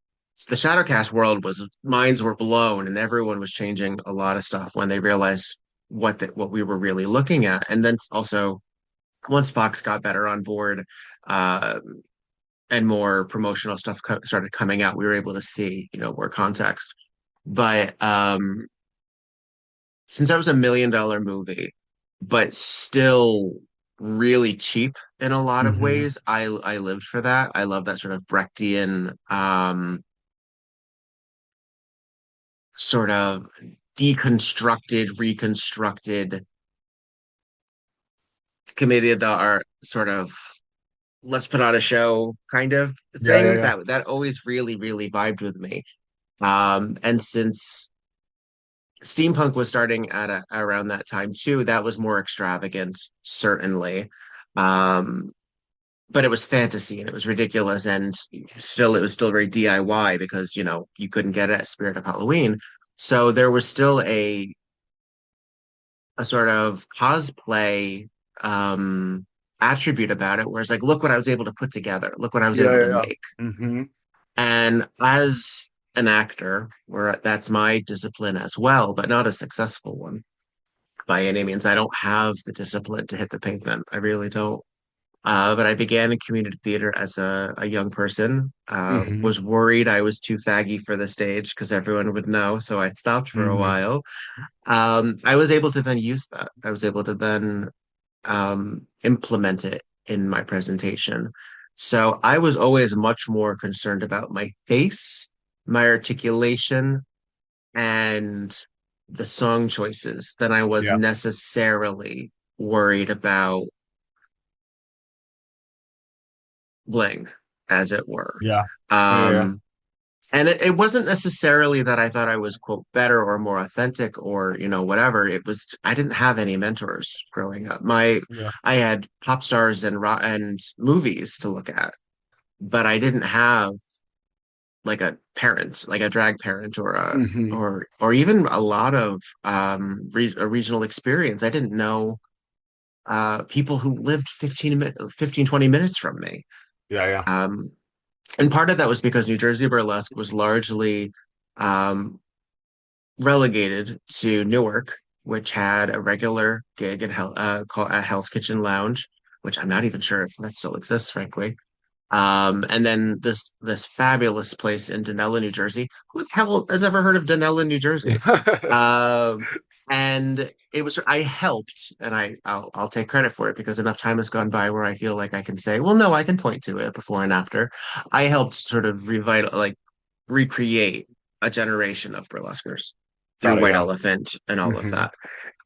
the Shadowcast world was minds were blown, and everyone was changing a lot of stuff when they realized what we were really looking at. And then also once Fox got better on board, uh, and more promotional stuff started coming out, we were able to see more context. But since that was $1 million movie, but still really cheap in a lot of Hmm. ways. I lived for that. I love that sort of Brechtian sort of deconstructed, reconstructed commedia dell'arte sort of let's put on a show kind of Yeah. Yeah. thing. Yeah. That always really, really vibed with me. And since steampunk was starting around that time too, that was more extravagant, certainly. Um, but it was fantasy and it was ridiculous, and it was still very DIY because you couldn't get it at Spirit of Halloween. So there was still a sort of cosplay attribute about it, where it's like, look what I was able to put together, look what I was Yeah. able to Yeah. make. Yeah. Hmm. And as an actor, where that's my discipline as well, but not a successful one by any means. I don't have the discipline to hit the pavement. I really don't. But I began in community theater as a young person. Hmm. Was worried I was too faggy for the stage because everyone would know, so I stopped for a Hmm. while. I was able to then use that. I was able to then implement it in my presentation. So I was always much more concerned about my face, my articulation, and the song choices than I was Yeah. necessarily worried about bling, as it were. Yeah. Yeah. Um, and it wasn't necessarily that I thought I was, quote, better or more authentic or, whatever. It was, I didn't have any mentors growing up. Yeah. I had pop stars and rock and movies to look at, but I didn't have like a parent, like a drag parent or Hmm. or even a lot of a regional experience. I didn't know people who lived 15 20 minutes from me. Yeah. And part of that was because New Jersey Burlesque was largely um, relegated to Newark, which had a regular gig at Hell's Kitchen Lounge, which I'm not even sure if that still exists, frankly. And then this fabulous place in Dunella, New Jersey. Who the hell has ever heard of Dunella, New Jersey? Yeah. Um, and it was I helped, and I'll take credit for it because enough time has gone by where I feel like I can say, well, no, I can point to it before and after. I helped sort of recreate a generation of burlesquers through Got it. White Yeah. Elephant and all of Hmm. that.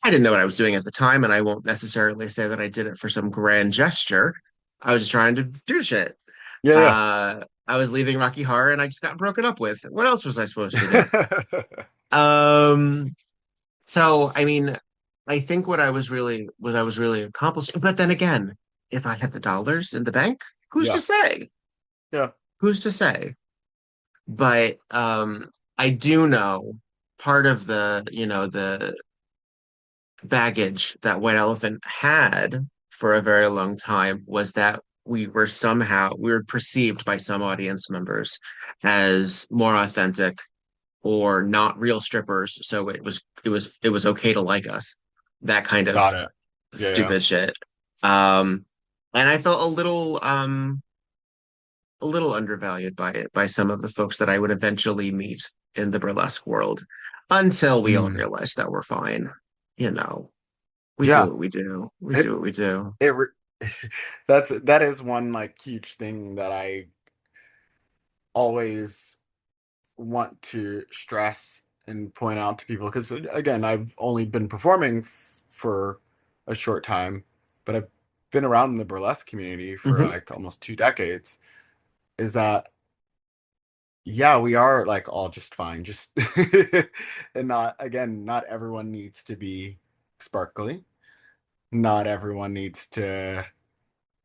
I didn't know what I was doing at the time, and I won't necessarily say that I did it for some grand gesture. I was just trying to do shit. Yeah. I was leaving Rocky Horror and I just got broken up with. What else was I supposed to do? Yeah. Um, so I mean, I think what I was really accomplishing, but then again, if I had the dollars in the bank, who's to Yeah. say? Yeah. Who's to say? But I do know part of the baggage that White Elephant had for a very long time was that we were perceived by some audience members as more authentic or not real strippers, so it was okay to like us. That kind of Got it. Yeah. stupid shit. Um and I felt a little undervalued by it by some of the folks that I would eventually meet in the burlesque world until we all Mm. realized that we're fine. You know, we do Yeah. what we do. We It do what we do. it re- that is one like huge thing that I always want to stress and point out to people because again, I've only been performing for a short time, but I've been around the burlesque community for Hmm. like almost 2 decades. Is that yeah, we are like all just fine, just and not again, not everyone needs to be sparkly. Not everyone needs to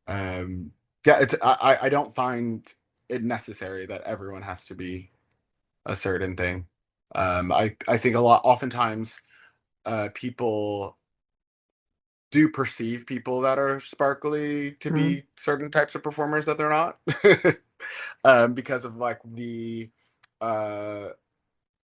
um yeah, I don't find it necessary that everyone has to be a certain thing. I think a lot oftentimes people do perceive people that are sparkly to be certain types of performers that they're not. Because of like the uh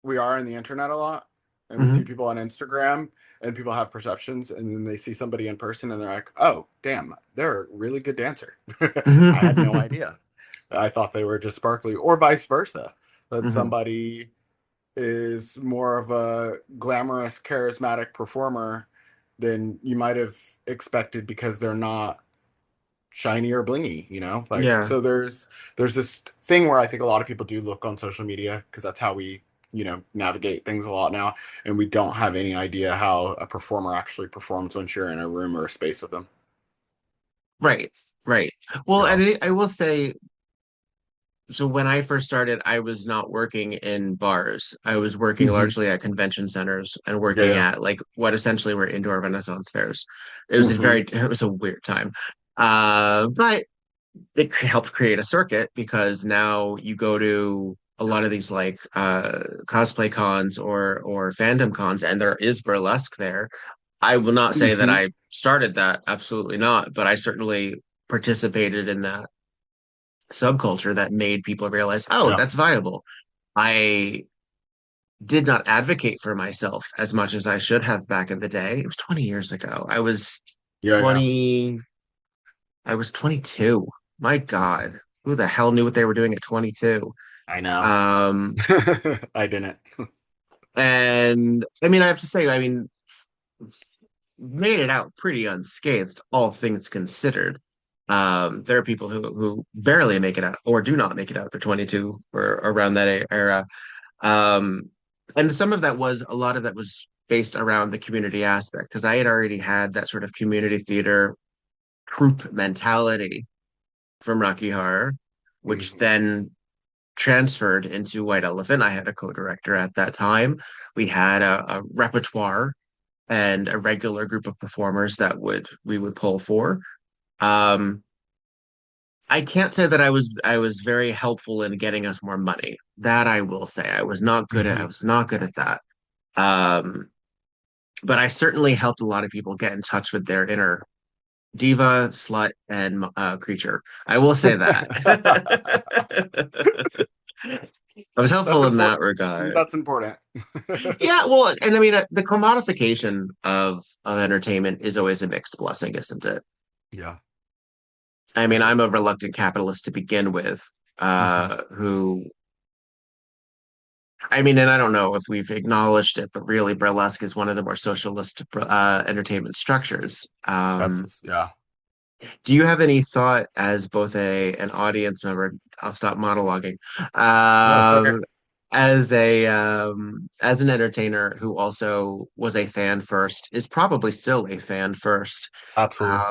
we are in the internet a lot and we see Hmm. people on Instagram and people have perceptions and then they see somebody in person and they're like, oh damn, they're a really good dancer. I had no Hmm. idea. I thought they were just sparkly, or vice versa. That Hmm. somebody is more of a glamorous, charismatic performer than you might have expected because they're not shiny or blingy, like Yeah. so there's this thing where I think a lot of people do look on social media because that's how we navigate things a lot now, and we don't have any idea how a performer actually performs once you're in a room or a space with them. Right. Right. Well, Yeah. I will say, so when I first started, I was not working in bars. I was working Hmm. largely at convention centers and Yeah, working yeah. at like what essentially were indoor Renaissance fairs. Hmm. It was a weird time. But it helped create a circuit because now you go to a lot of these like cosplay cons or fandom cons and there is burlesque there. I will not say that Hmm. I started that, absolutely not, but I certainly participated in that subculture that made people realize, oh, Yeah. that's viable. I did not advocate for myself as much as I should have back in the day. It was 20 years ago. Yeah, yeah. 20, I was 22. My God, who the hell knew what they were doing at 22? I know. Um, I didn't. and I mean, I have to say, I mean, made it out pretty unscathed, all things considered. There are people who barely make it out or do not make it out. They're 22 or around that era. Um, and some of that was a lot of that was based around the community aspect because I had already had that sort of community theater troupe mentality from Rocky Horror, which Hmm. then transferred into White Elephant. I had a co-director at that time. We had a repertoire and a regular group of performers that we would pull for. Um, I can't say that I was very helpful in getting us more money. That I will say. I Hmm. was not good at that. Um, but I certainly helped a lot of people get in touch with their inner diva, slut, and creature. I will say that. I was That's helpful in that important. regard. That's important. Yeah, well, and I mean, the commodification of entertainment is always a mixed blessing, isn't it? Yeah, I I mean, agree. I'm a reluctant capitalist to begin with, Mhm. who, I mean, and I don't know if we've acknowledged it, but really, burlesque is one of the more socialist entertainment structures. Yeah. Do you have any thought as both an audience member? I'll stop monologuing. No, it's okay. Um, as an entertainer who also was a fan first, is probably still a fan first. Absolutely.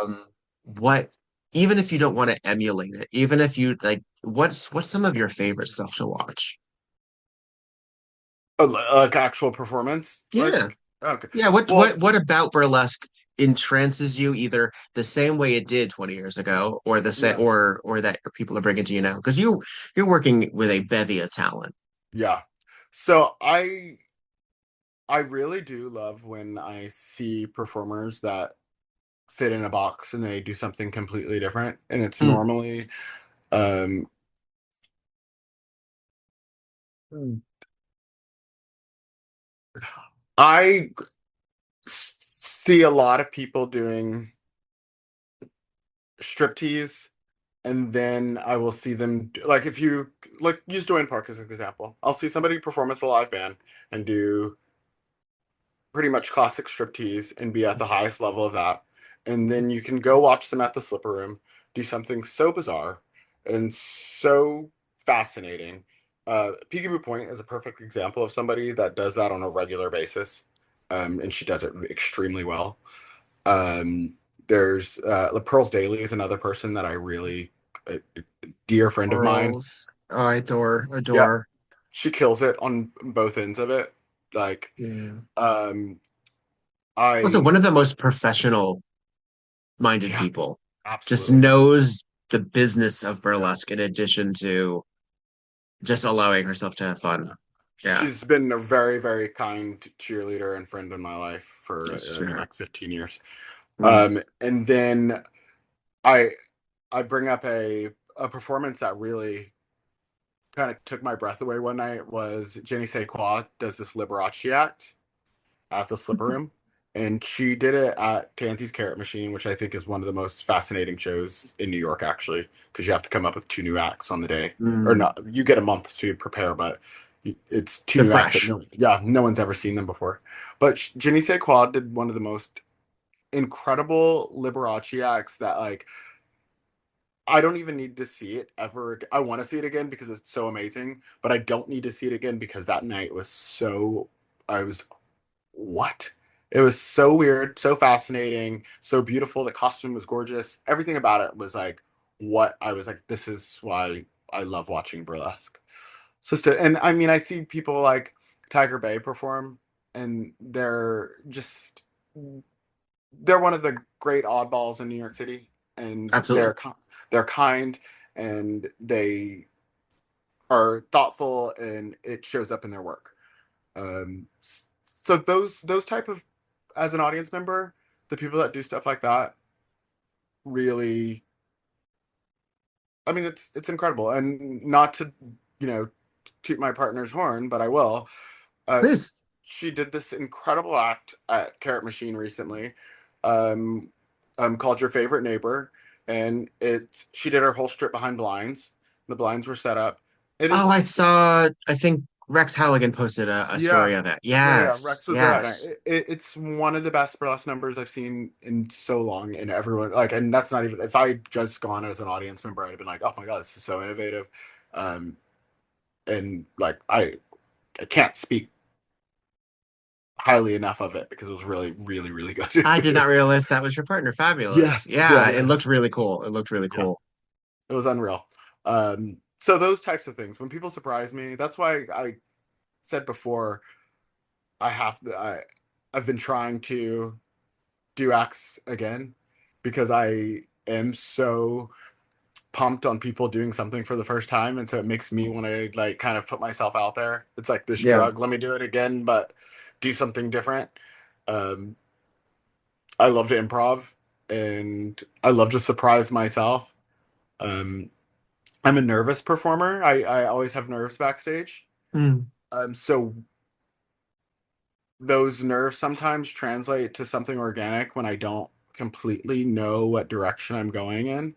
What even if you don't want to emulate it, even if you like, what's some of your favorite stuff to watch? Oh, like actual performance? Yeah. Okay. Yeah, what Well, what what about burlesque entrances you either the same way it did 20 years ago or the same yeah. or that people are bringing to you now? Because you're working with a bevy of talent. Yeah. So I really do love when I see performers that fit in a box and they do something completely different. And it's Mm. normally um I see a lot of people doing striptease, and then I will see them like if you like use Dwayne Park as an example. I'll see somebody perform with a live band and do pretty much classic striptease and be at the highest level of that. And then you can go watch them at the Slipper Room do something so bizarre and so fascinating. Peekaboo Point is a perfect example of somebody that does that on a regular basis, and she does it extremely well. Um, there's La Pearls Daly is another person that I really, a dear friend of mine. Pearls. Oh, I adore, Yeah, adore. she kills it on both ends of it. Like, Yeah. um, Also, I one of the most professional minded yeah, people just absolutely. knows the business of Yeah. burlesque in addition to just allowing herself to have fun. Yeah. Yeah, She's been a very, very kind cheerleader and friend in my life for that's I mean fair. like 15 years. Mm. And then I I bring up a performance that really kind of took my breath away one night was Jenny Sequa does this Liberace act at the Slipper Room. And she did it at Tansy's Carrot Machine, which I think is one of the most fascinating shows in New York, actually, because you have to come up with two new acts on the day. Or Mm. not, you get a month to prepare, but it's two They're new acts that fresh. no one's ever seen them before. But Jenny Sequad did one of the most incredible Liberace acts that, like, I don't even need to see it ever. I want to see it again because it's so amazing, but I don't need to see it again because that night was so. I was what? It was so weird, so fascinating, so beautiful. The costume was gorgeous. Everything about it was like what I was like, this is why I love watching burlesque. And I mean, I see people like Tiger Bay perform, and they're one of the great oddballs in New York City, and Absolutely. they're kind and they are thoughtful, and it shows up in their work. Um, so those type of as an audience member, the people that do stuff like that really, I mean, it's incredible. And not to, you know, toot my partner's horn, but I will. Uh, Please. she did this incredible act at Carrot Machine recently, um, called Your Favorite Neighbor, and she did her whole strip behind blinds. The blinds were set up. It Oh, is I saw, I think Rex Halligan posted a Yeah, story of it. yeah. Yes, Rex was there that night. yes. It's one of the best burlesque numbers I've seen in so long, and everyone like, and that's not even if I had just gone as an audience member, I'd have been like, oh my god, this is so innovative, um, and like I can't speak highly enough of it because it was really, really, really I did good. not realize that was your partner. Fabulous. Yes, yeah, Yeah, it yeah, looked really cool. It looked really yeah. cool. It was unreal. So those types of things when people surprise me, that's why I said before I have to. I've been trying to do acts again because I am so pumped on people doing something for the first time, and so it makes me want to like kind of put myself out there. It's like this Yeah. drug. Let me do it again, but do something different. Um, I love to improv, and I love to surprise myself. I'm a nervous performer. I always have nerves backstage. So those nerves sometimes translate to something organic when I don't completely know what direction I'm going in.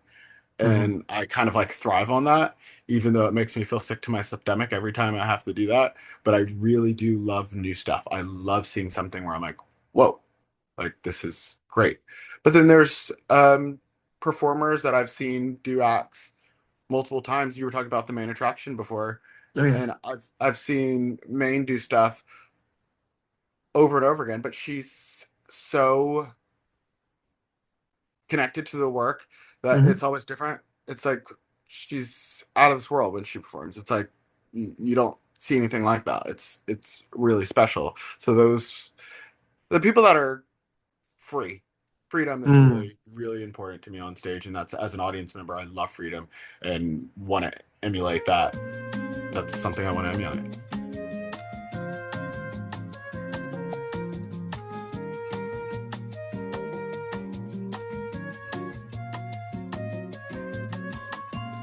And I kind of like thrive on that, even though it makes me feel sick to my stomach every time I have to do that. But I really do love new stuff. I love seeing something where I'm like, whoa, like this is great. But then there's performers that I've seen do acts multiple times. You were talking about the main attraction before. Oh yeah. And I've seen Maine do stuff over and over again, but she's so connected to the work that it's always different. It's like she's out of this world when she performs. It's like you don't see anything like that. It's really special. So the people that are free. Freedom is really, really important to me on stage, and that's, as an audience member, I love freedom and want to emulate that. That's something I want to emulate.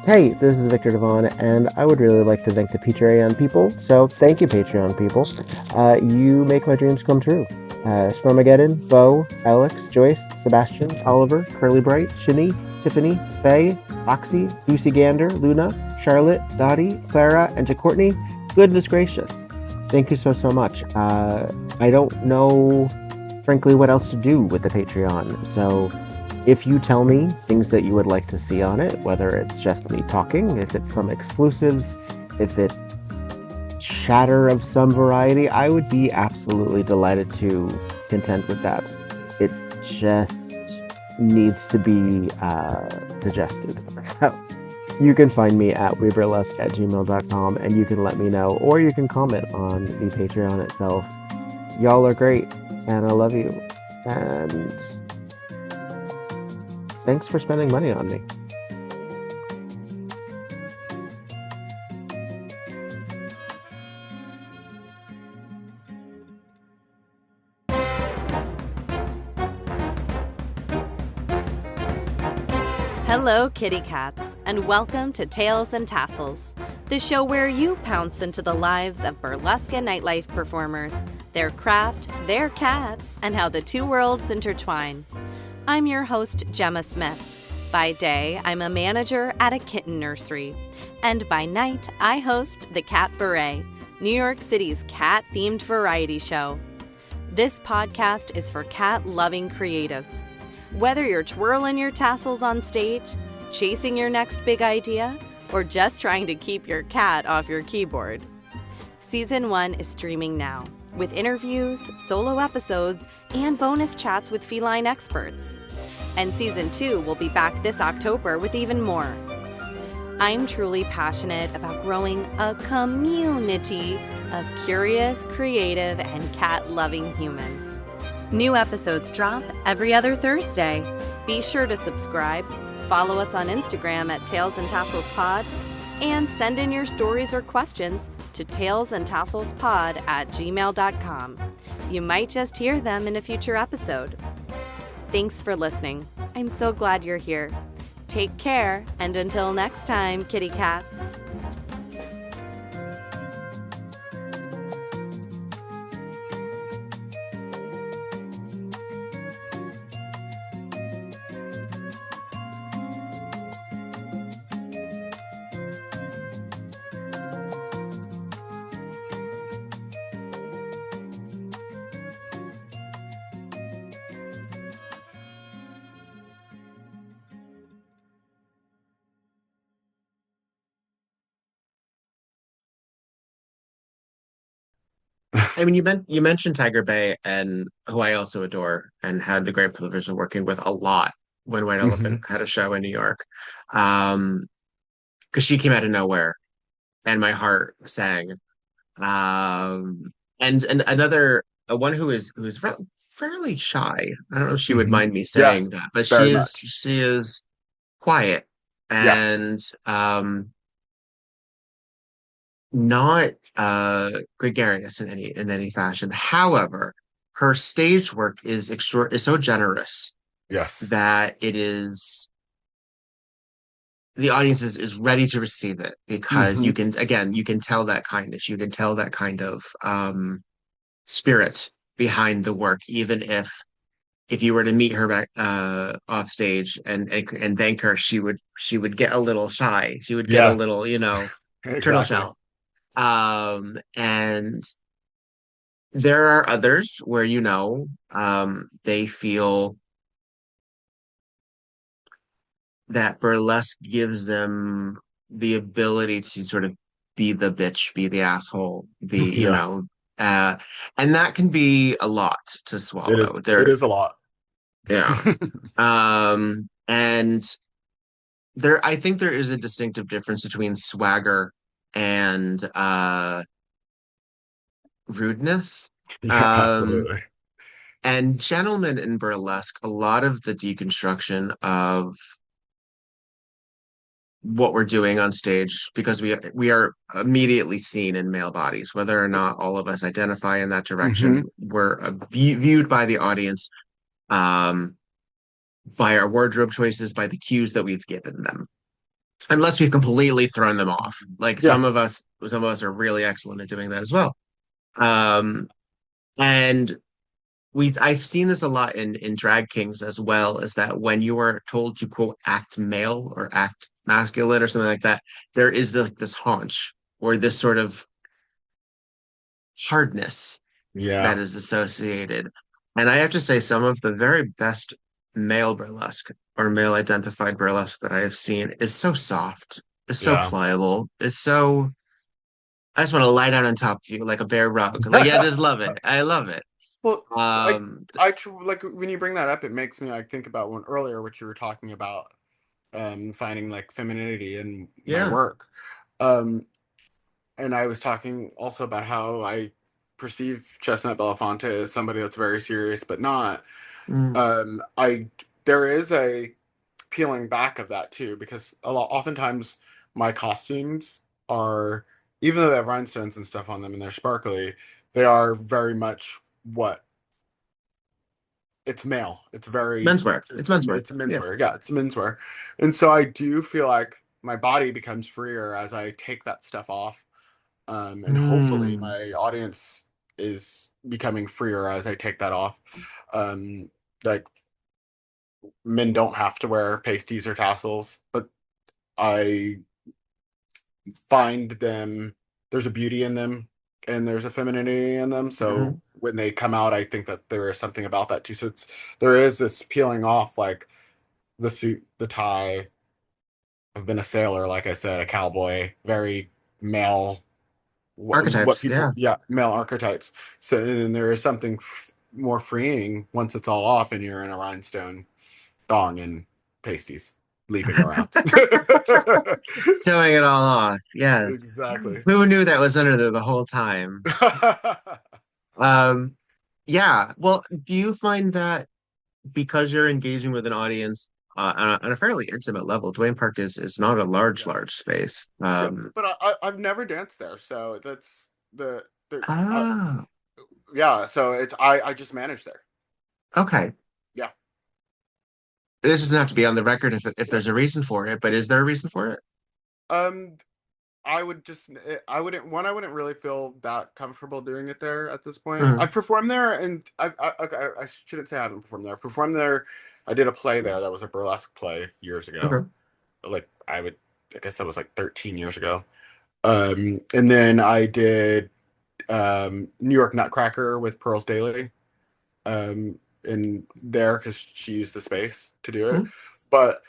Hey, this is Victor Devon, and I would really like to thank the Patreon people. So thank you, Patreon people. You make my dreams come true. Stormageddon, Bo, Alex, Joyce, Sebastian, Oliver, Curly Bright, Shinny, Tiffany, Faye, Oxy, Lucy Gander, Luna, Charlotte, Dottie, Clara, and to Courtney. Goodness gracious. Thank you so much. I don't know, frankly, what else to do with the Patreon. So if you tell me things that you would like to see on it, whether it's just me talking, if it's some exclusives, if it's chatter of some variety, I would be absolutely delighted to content with that. It just needs to be digested. So you can find me at WEBurlesque@gmail.com, and you can let me know, or you can comment on the Patreon itself. Y'all are great, and I love you. And thanks for spending money on me. Hello, kitty cats, and welcome to Tales and Tassels, the show where you pounce into the lives of burlesque and nightlife performers, their craft, their cats, and how the two worlds intertwine. I'm your host, Gemma Smith. By day, I'm a manager at a kitten nursery, and by night, I host the Cat Beret, New York City's cat-themed variety show. This podcast is for cat-loving creatives. Whether you're twirling your tassels on stage, chasing your next big idea, or just trying to keep your cat off your keyboard. Season 1 is streaming now, with interviews, solo episodes, and bonus chats with feline experts. And Season 2 will be back this October with even more. I'm truly passionate about growing a community of curious, creative, and cat-loving humans. New episodes drop every other Thursday. Be sure to subscribe, follow us on Instagram at Tales and Tassels Pod, and send in your stories or questions to talesandtasselspod@gmail.com. You might just hear them in a future episode. Thanks for listening. I'm so glad you're here. Take care, and until next time, kitty cats. I mean, you mentioned Tiger Bay, and who I also adore, and had the great privilege of working with a lot when White Elephant had a show in New York, because she came out of nowhere, and my heart sang. And another one who is fairly shy. I don't know if she would mind me saying Yes, that, but very much. she is quiet Yes. and not gregarious in any fashion. However, her stage work is so generous Yes. that it is the audience is ready to receive it because Hmm. you can tell that kindness, you can tell that kind of spirit behind the work, even if you were to meet her back off stage and thank her, she would get a little shy. She would get a Yes. little, turtle Exactly. shell. And there are others where, they feel that burlesque gives them the ability to sort of be the bitch, be the asshole, Yeah. uh, and that can be a lot to It is. swallow. It is a lot. Yeah. And I think there is a distinctive difference between swagger and rudeness. Yeah, Um, absolutely. and gentlemen in burlesque, a lot of the deconstruction of what we're doing on stage because we are immediately seen in male bodies, whether or not all of us identify in that Hmm. direction. We're viewed by the audience, um, by our wardrobe choices, by the cues that we've given them, unless we've completely thrown them off. Like Yeah. some of us are really excellent at doing that as well. Um, and I've seen this a lot in drag kings as well, is that when you are told to quote act male or act masculine or something like that, there is this haunch or this sort of hardness Yeah. that is associated. And I have to say, some of the very best male burlesque or male identified burlesque that I have seen is so soft, is so Yeah. pliable, is so I just want to lie down on top of you like a bare rug. Like, yeah, I just love it. I love it. Well, Um, like when you bring that up, it makes me like think about one earlier, which you were talking about, finding like femininity in my yeah. work. Um, and I was talking also about how I perceive Chestnut Belafonte as somebody that's very serious, but not. Mm. I There is a peeling back of that too, because oftentimes my costumes are, even though they have rhinestones and stuff on them and they're sparkly, they are very much what it's male. It's very Menswear. It's menswear. it's Yeah. menswear. Yeah, it's menswear. And so I do feel like my body becomes freer as I take that stuff off. And hopefully Mm. my audience is becoming freer as I take that off. Um, like men don't have to wear pasties or tassels, but I find them, there's a beauty in them and there's a femininity in them. So Mhm. when they come out, I think that there is something about that too. So there is this peeling off, like the suit, the tie. I've been a sailor, like I said, a cowboy, very male, what Archetypes. people, Yeah. yeah, male archetypes. So then there is something more freeing once it's all off and you're in a rhinestone thong and pasties leaping around. Sewing it all off. Yes. Exactly. Who knew that was under there the whole time? Um, yeah. Well, do you find that because you're engaging with an audience on a fairly intimate level, Dwayne Park is not a large, Yeah. large space. Yeah, but I've never danced there, so that's Ah, yeah. So I just manage there. okay. Yeah. This doesn't have to be on the record if there's a reason for it, but is there a reason for it? Um, I would just I wouldn't really feel that comfortable doing it there at this point. Mhm. I've performed there, and I shouldn't say I haven't performed there. I performed there. I did a play there that was a burlesque play years ago. Okay. Like I guess that was like 13 years ago. And then I did New York Nutcracker with Pearls Daily, in there because she used the space to do it. Mhm. But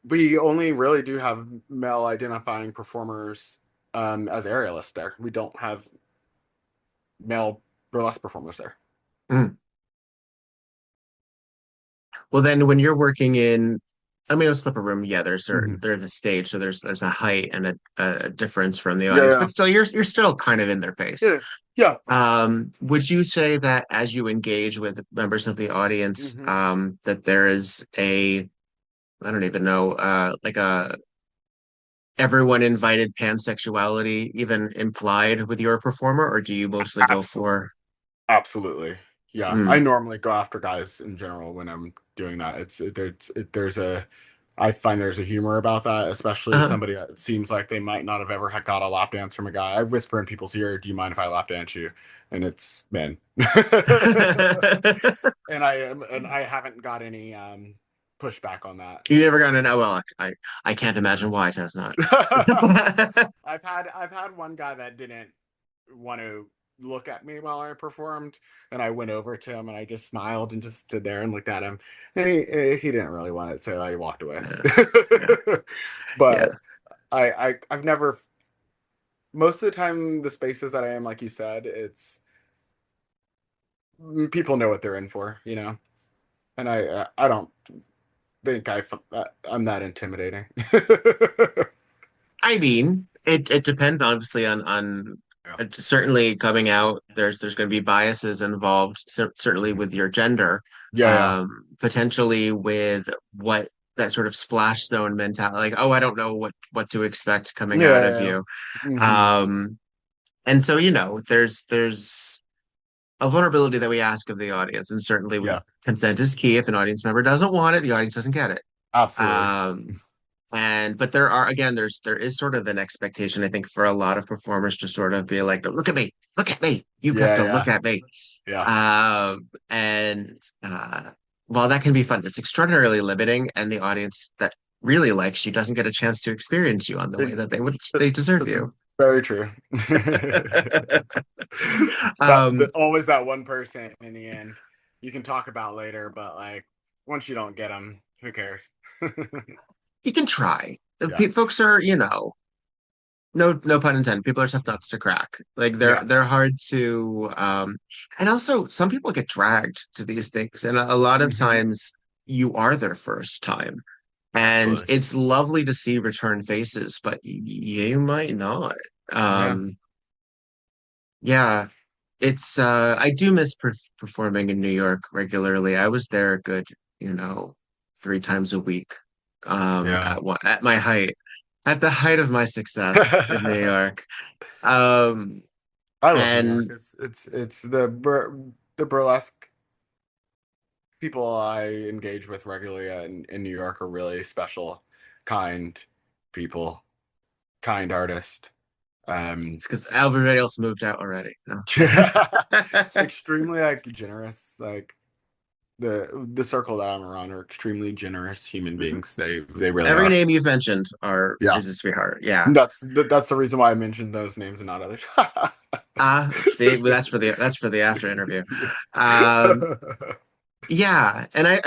we only really do have male identifying performers as aerialists there. We don't have male burlesque performers there. Mhm. Well, then when you're working in, I mean, a slipper room, yeah, Hmm. there's a stage, so there's a height and a difference from the Yeah, audience, yeah, but still you're still kind of in their face. yeah, yeah. Would you say that as you engage with members of the audience, Hmm. that there is I don't even know, like everyone invited pansexuality even implied with your performer, or do you mostly go Absolutely, for? absolutely. Yeah, I Mm. normally go after guys in general when I'm doing that. I find there's a humor about that, especially Uh-huh. somebody that seems like they might not have ever got a lap dance from a guy. I whisper in people's ear, "Do you mind if I lap dance you?" And it's men, and I haven't got any pushback on that. You never got an oh well, I can't imagine why it has not. I've had one guy that didn't want to look at me while I performed, and I went over to him and I just smiled and just stood there and looked at him, and he didn't really want it, so I walked away. Yeah, yeah, yeah. But I've never, most of the time, the spaces that I am, like you said, it's people know what they're in for, and I don't think I'm that intimidating. I mean, it depends obviously on Yeah. certainly coming out. There's going to be biases involved, certainly with your gender, Yeah, yeah. potentially with what that sort of splash zone mentality, like, oh, I don't know what to expect coming out of Yeah, you. yeah. Um, and so, there's a vulnerability that we ask of the audience, and certainly Yeah, consent is key. If an audience member doesn't want it, the audience doesn't get it. absolutely. Um, but there is sort of an expectation, I think, for a lot of performers to sort of be like, look at me, you have Yeah, to yeah, look at me. yeah. And while that can be fun, it's extraordinarily limiting, and the audience that really likes you doesn't get a chance to experience you on the way It, that they deserve That's you. very true. Um, Always that one person in the end you can talk about later, but like once you don't get them, who cares? you can try. Yeah, Folks are, no pun intended, people are tough nuts to crack. Like they're yeah, they're hard to and also some people get dragged to these things, and a lot of times you are their first time, and absolutely. it's lovely to see return faces, but you might not. Yeah, um yeah, it's I do miss performing in New York regularly. I was there a good, 3 times a week, yeah. at my height, at the height of my success in New York. Um, I love New York. and It's the burlesque people I engage with regularly in New York are really special, kind people, kind artists. it's because everybody else moved out already. No. Extremely like generous. Like the circle that I'm around are extremely generous human beings. They really Every are. name you've mentioned Yeah, is a sweetheart. Yeah. that's the reason why I mentioned those names and not others. See, well, that's for the after interview. Um, yeah, and I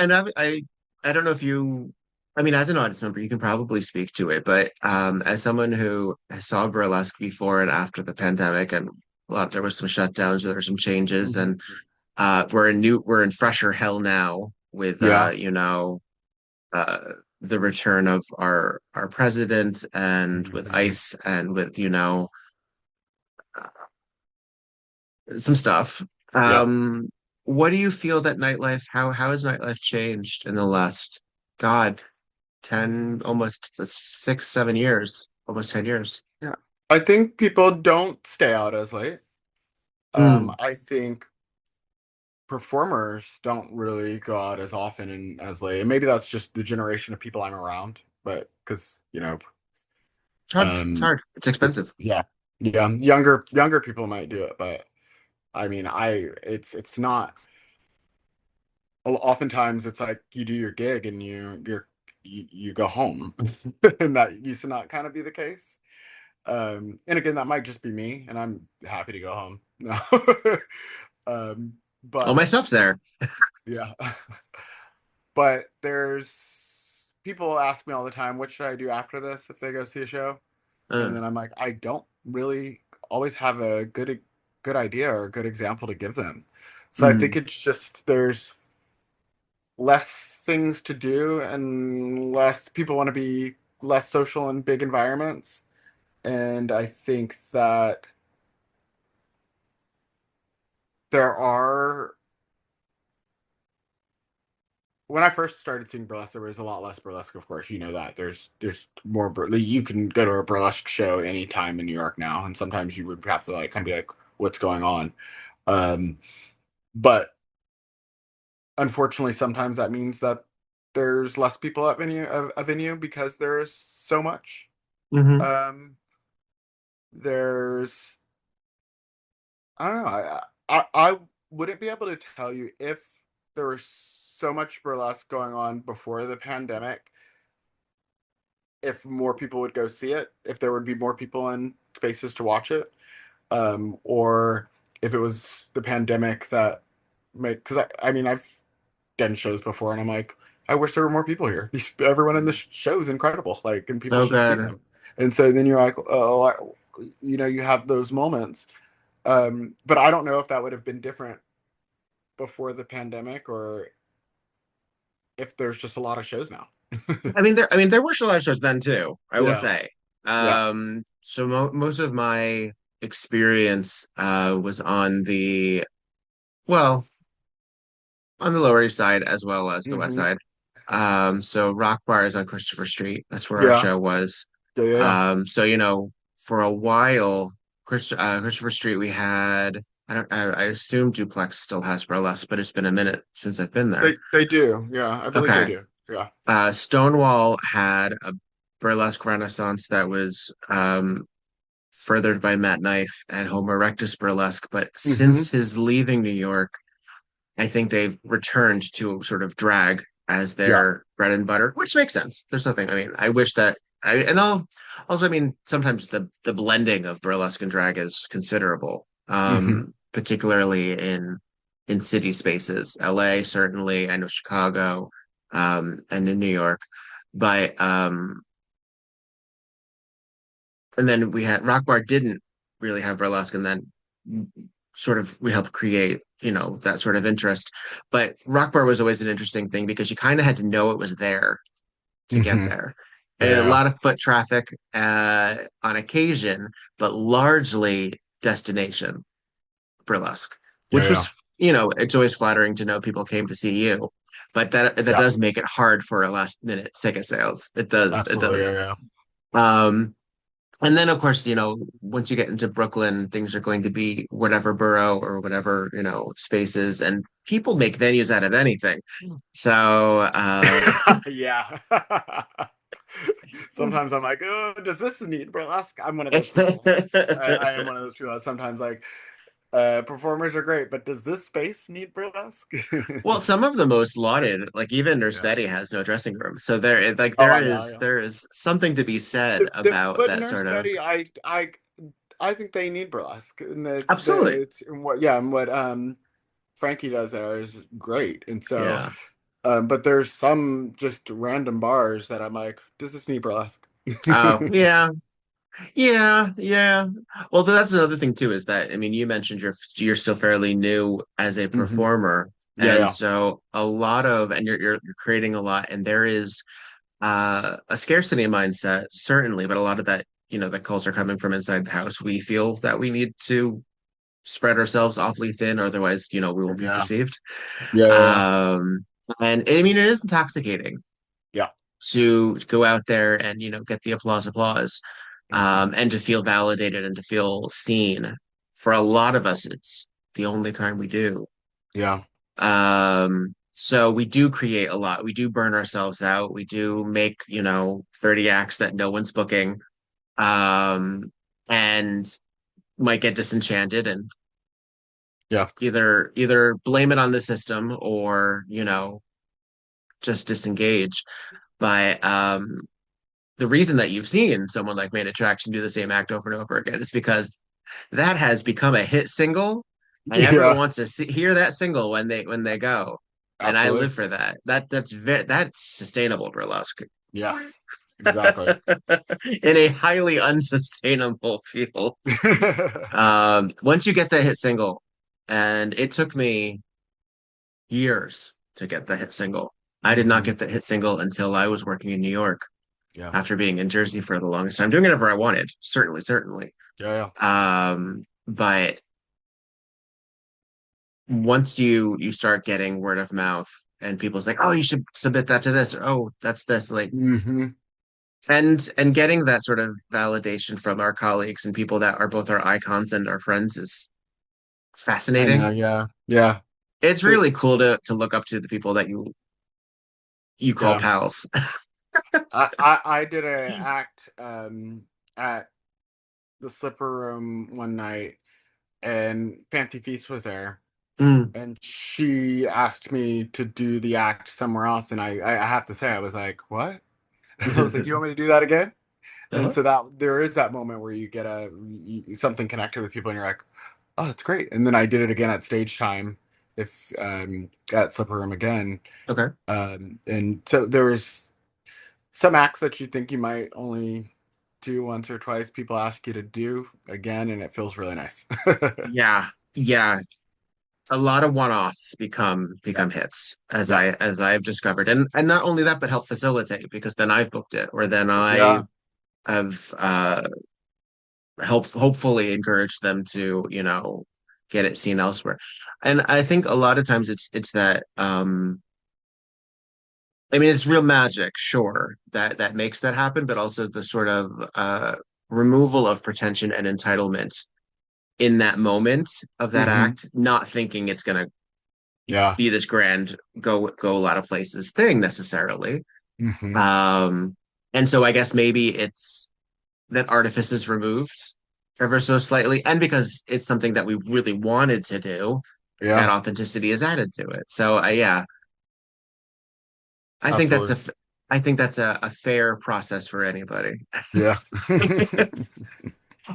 don't know if you, I mean, as an audience member, you can probably speak to it, but as someone who saw burlesque before and after the pandemic, and there was some shutdowns, there were some changes, Mhm. and we're in fresher hell now with Yeah. uh the return of our president, and with Mhm. ICE, and with some stuff. Yep. What do you feel that nightlife, how has nightlife changed in the last, God, 10, almost 6, 7 years, almost 10 years? Yeah. I think people don't stay out as late. Mm. I think performers don't really go out as often and as late. And maybe that's just the generation of people I'm around, but because, It's hard. It's hard. It's expensive. yeah. Yeah. Younger people might do it, but I mean, it's not, oftentimes it's like you do your gig and you go home. And that used to not kind of be the case. And again, that might just be me, and I'm happy to go home. No. All my But stuff's there. yeah. But there's people ask me all the time, what should I do after this if they go see a show? And Uh, then I'm like, I don't really always have a good idea or a good example to give them. So I think mm. it's just there's less things to do and less people want to be less social in big environments. And I think that there are, when I first started seeing burlesque, there was a lot less burlesque. Of course, you know that there's more. You can go to a burlesque show anytime in New York now, and sometimes you would have to like kind of be like, "What's going on?" Um, but unfortunately, sometimes that means that there's less people at a venue because there's so much. Mm-hmm. There's I don't know. I wouldn't be able to tell you if there was so much burlesque going on before the pandemic, if more people would go see it, if there would be more people in spaces to watch it, or if it was the pandemic that made. Because I mean, I've done shows before, and I'm like, I wish there were more people here. Everyone in the show is incredible, like, and people So should see good. them. And so then you're like, oh, you have those moments. But I don't know if that would have been different before the pandemic, or if there's just a lot of shows now. There were a lot of shows then too, I will Yeah, say. yeah. So most of my experience was well, on the Lower East Side as well as the West Hmm. Side. So Rock Bar is on Christopher Street. That's where our Yeah, show was. yeah. So for a while, Christopher Street, we had. I assume Duplex still has burlesque, but it's been a minute since I've been there. They do. Yeah, I believe they Okay. do. Yeah. Stonewall had a burlesque renaissance that was furthered by Matt Knife and Homo Erectus Burlesque, but Hmm. since his leaving New York, I think they've returned to sort of drag as Yeah. their bread and butter, which makes sense. There's nothing. I wish that also, sometimes the blending of burlesque and drag is considerable, Hmm. particularly in city spaces. LA, certainly, I know Chicago, and in New York. But and then we had Rock Bar didn't really have burlesque, and then sort of we helped create, that sort of interest. But Rock Bar was always an interesting thing because you kind of had to know it was there to get Hmm. there. And a Yeah. lot of foot traffic on occasion, but largely destination burlesque, Yeah. which Yeah. was, it's always flattering to know people came to see you. But that Yeah. does make it hard for a last minute ticket sales. It does. It Absolutely. does. Yeah. Um, and then, of course, once you get into Brooklyn, things are going to be whatever borough or whatever, spaces, and people make venues out of anything. So, Yeah. Yeah. Sometimes I'm like, oh, does this need burlesque? I'm one of those people. I am one of those people that sometimes like, performers are great, but does this space need burlesque? well, some of the most lauded, like even Nurse Yeah. Betty has no dressing room. So Oh, I know. Yeah. there is something to be said about But that Nurse sort of. Betty, I think they need burlesque, and Absolutely. it's and what Frankie does there is great, and so Yeah. but there's some just random bars that I'm like, does this need burlesque? Oh, yeah. Yeah, yeah. Well, that's another thing too, is that you mentioned you're still fairly new as a Hmm. performer, Yeah, and yeah. so a lot of and you're creating a lot, and there is a scarcity mindset, certainly, but a lot of that, the calls are coming from inside the house. We feel that we need to spread ourselves awfully thin, otherwise, we won't be Yeah. perceived. Yeah, yeah, And it is intoxicating yeah. to go out there and get the applause, Hmm. and to feel validated and to feel seen. For a lot of us, it's the only time we do. Yeah. So we do create a lot. We do burn ourselves out. We do make 30 acts that no one's booking, and might get disenchanted and Yeah. either blame it on the system or just disengage. But the reason that you've seen someone like Main Attraction do the same act over and over again is because that has become a hit single, and everyone Yeah. wants to hear that single when they go. And I live Absolutely. for that. That's sustainable burlesque Yes. Exactly. in a highly unsustainable field. Once you get the hit single, and it took me years to get the hit single. I did not Hmm. get the hit single until I was working in New York Yeah. after being in Jersey for the longest time, doing whatever I wanted. Certainly, certainly. Yeah, yeah. But once you start getting word of mouth and people's like, oh, you should submit that to this, or oh, that's this, like, Hmm. and getting that sort of validation from our colleagues and people that are both our icons and our friends is I know. fascinating. Yeah. Yeah. It's really cool to look up to the people that you call Yeah. pals. I did an act at the Slipper Room one night, and Fancy Feast was there, Mm. and she asked me to do the act somewhere else, and I have to say I was like, what? I was like, you want me to do that again? And Uh-huh. so that there is that moment where you get something connected with people, and you're like, oh, it's great. And then I did it again at stage time, if at Slipper Room again, Okay. and so there's some acts that you think you might only do once or twice, people ask you to do again, and it feels really nice. Yeah. Yeah. A lot of one-offs Yeah, become hits yeah, as I've discovered. And not only that, but help facilitate because then I've booked it or then I yeah. have hopefully encouraged them to, get it seen elsewhere. And I think a lot of times it's that I mean it's real magic, sure, that makes that happen, but also the sort of removal of pretension and entitlement in that moment of that Hmm. act, not thinking it's gonna Yeah. be this grand go a lot of places thing necessarily. Hmm. Um, and so I guess maybe it's that artifice is removed ever so slightly, and because it's something that we really wanted to do, that Yeah, authenticity is added to it. So yeah, I think that's absolutely. I think that's a fair process for anybody. Yeah.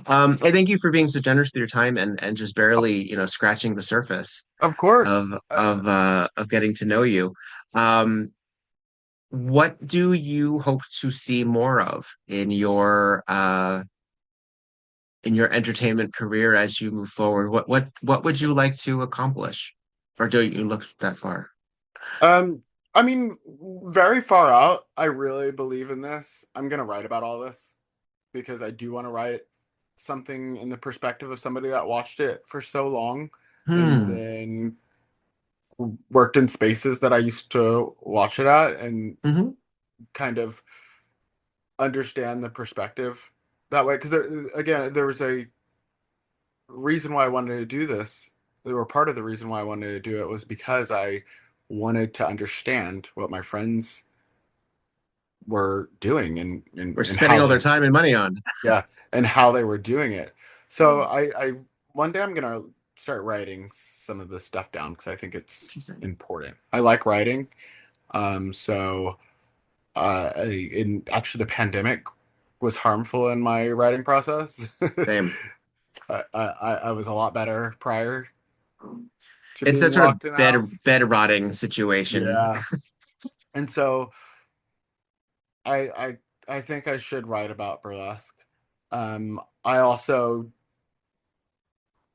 I thank you for being so generous with your time and just barely, scratching the surface Of course. of getting to know you. Um, what do you hope to see more of in your entertainment career as you move forward? What would you like to accomplish? Or don't you look that far? Um, I mean, very far out. I really believe in this. I'm gonna write about all this because I do want to write something in the perspective of somebody that watched it for so long and Hmm. then worked in spaces that I used to watch it at, and Hmm. kind of understand the perspective that way. Because again, there was a reason why I wanted to do this. Or part of the reason why I wanted to do it was because I wanted to understand what my friends were doing, We're and spending how all their they, time and money on. yeah, and how they were doing it. So I one day I'm gonna start writing some of this stuff down because I think it's Interesting. important. I like writing. So in actually the pandemic was harmful in my writing process. Same. I was a lot better prior to It's that being sort of locked in the house. bed rotting situation. Yeah. And so I I I think I should write about burlesque. I also,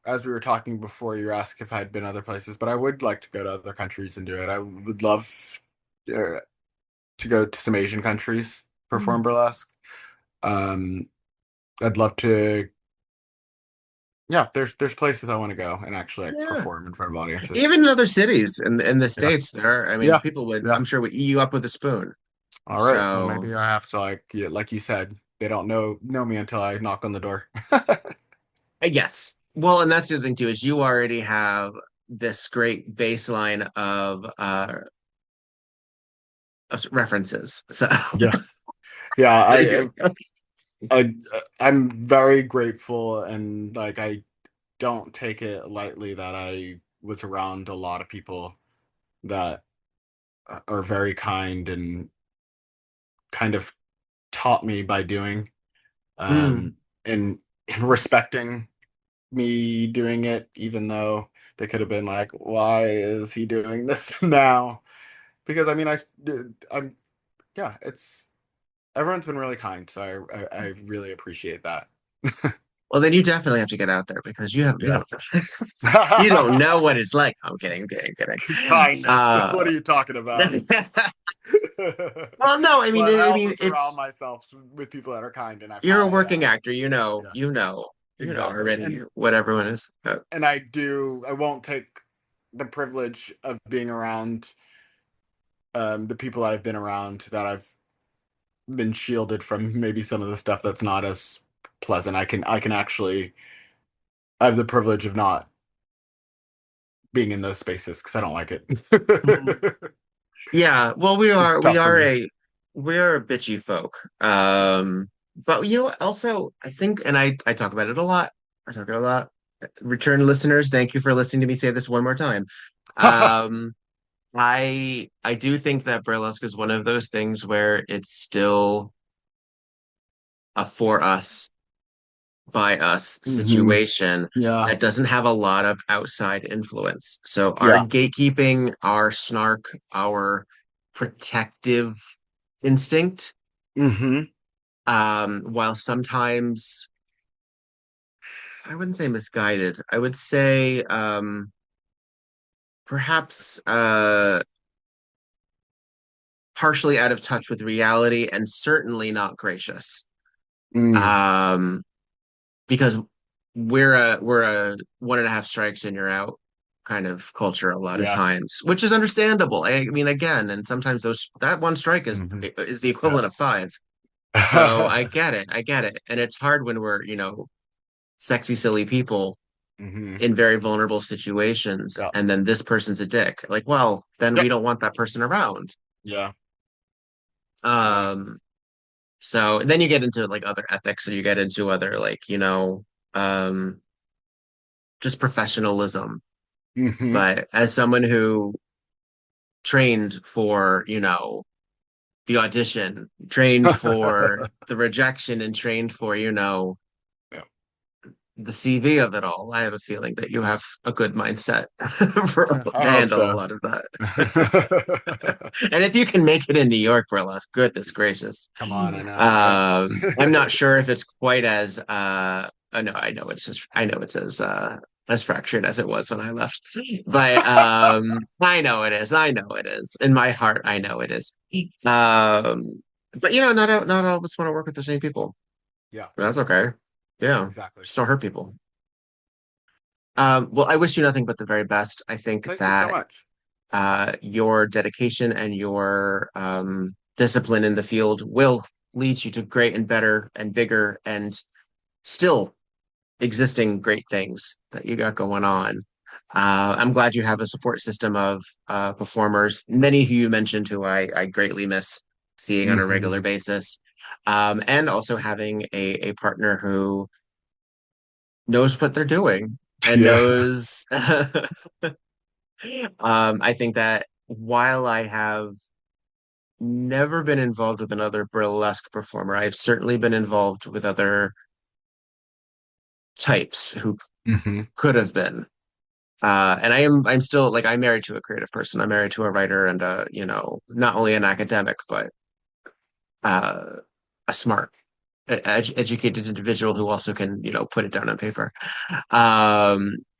as we were talking before, you asked if I'd been other places, but I would like to go to other countries and do it. I would love uh, to go to some Asian countries, perform burlesque. Um, I'd love to. Yeah, there's places I want to go and actually like Yeah. perform in front of audiences. Even in other cities in the Yeah, States, there are, I mean, yeah, people would, yeah. I'm sure, would eat you up with a spoon. All right. Well, So, maybe I have to, like, yeah, like you said, they don't know me until I knock on the door. yes. Well, and that's the other thing too, is you already have this great baseline of references. So, Yeah, yeah. so you're, I I'm very grateful, and like I don't take it lightly that I was around a lot of people that are very kind and kind of taught me by doing, mm, um, and respecting me doing it, even though they could have been like, "Why is he doing this now?" Because I mean, I'm yeah, it's everyone's been really kind, so I really appreciate that. well, then you definitely have to get out there because you Yeah. don't, you don't know what it's like. I'm kidding, I'm kidding, I'm kidding. Kindness. What Uh, are you talking about? well, no, But I I also mean, surround it's, myself with people that are kind, and I've you're had a a working actor, yeah, you know exactly. already what everyone is. And I won't take the privilege of being around the people that I've been around, that I've been shielded from maybe some of the stuff that's not as pleasant. I can actually, I have the privilege of not being in those spaces because I don't like it. Yeah, well, It's tough for me. we are a bitchy folk. But also I think, and I talk about it a lot. I talk about it a lot. Return listeners, thank you for listening to me say this one more time. Um, I do think that burlesque is one of those things where it's still a for us, by us Hmm. situation Yeah. that doesn't have a lot of outside influence. So our Yeah. gatekeeping, our snark, our protective instinct, Hmm. while sometimes I wouldn't say misguided, I would say perhaps partially out of touch with reality and certainly not gracious. Mm. Um, because we're a one and a half strikes and you're out kind of culture a lot of Yeah. times, which is understandable. I mean, again, and sometimes that one strike Hmm. is the Yeah. equivalent of five. So I get it, and it's hard when we're sexy, silly people Hmm. in very vulnerable situations, Yeah. and then this person's a dick. Like, well, then Yep. we don't want that person around. Yeah. Yeah. Um, so then you get into like other ethics, or you get into other like um, just professionalism. Hmm. But as someone who trained for, the audition, trained for the rejection, and trained for, Yeah. the CV of it all, I have a feeling that you have a good mindset to I hope handle a so. lot of that. And if you can make it in New York, burlesque, goodness gracious. Come on, I know, I'm not right? sure if it's quite as no, I know it's as fractured as it was when I left. But I know it is. I know it is. In my heart, I know it is. But not all of us want to work with the same people. Yeah, But that's okay. Yeah. exactly. Just don't hurt people. Well, I wish you nothing but the very best. I think Thank you so that much. your dedication and your discipline in the field will lead you to great and better and bigger and still existing great things that you got going on. I'm glad you have a support system of performers, many who you mentioned who I greatly miss seeing on a regular Hmm. basis. And also having a partner who knows what they're doing and Yeah. knows. I think that while I have never been involved with another burlesque performer, I've certainly been involved with other types who Hmm. could have been. And I'm still like I'm married to a creative person. I'm married to a writer and not only an academic, but uh, a smart, educated individual who also can, put it down on paper.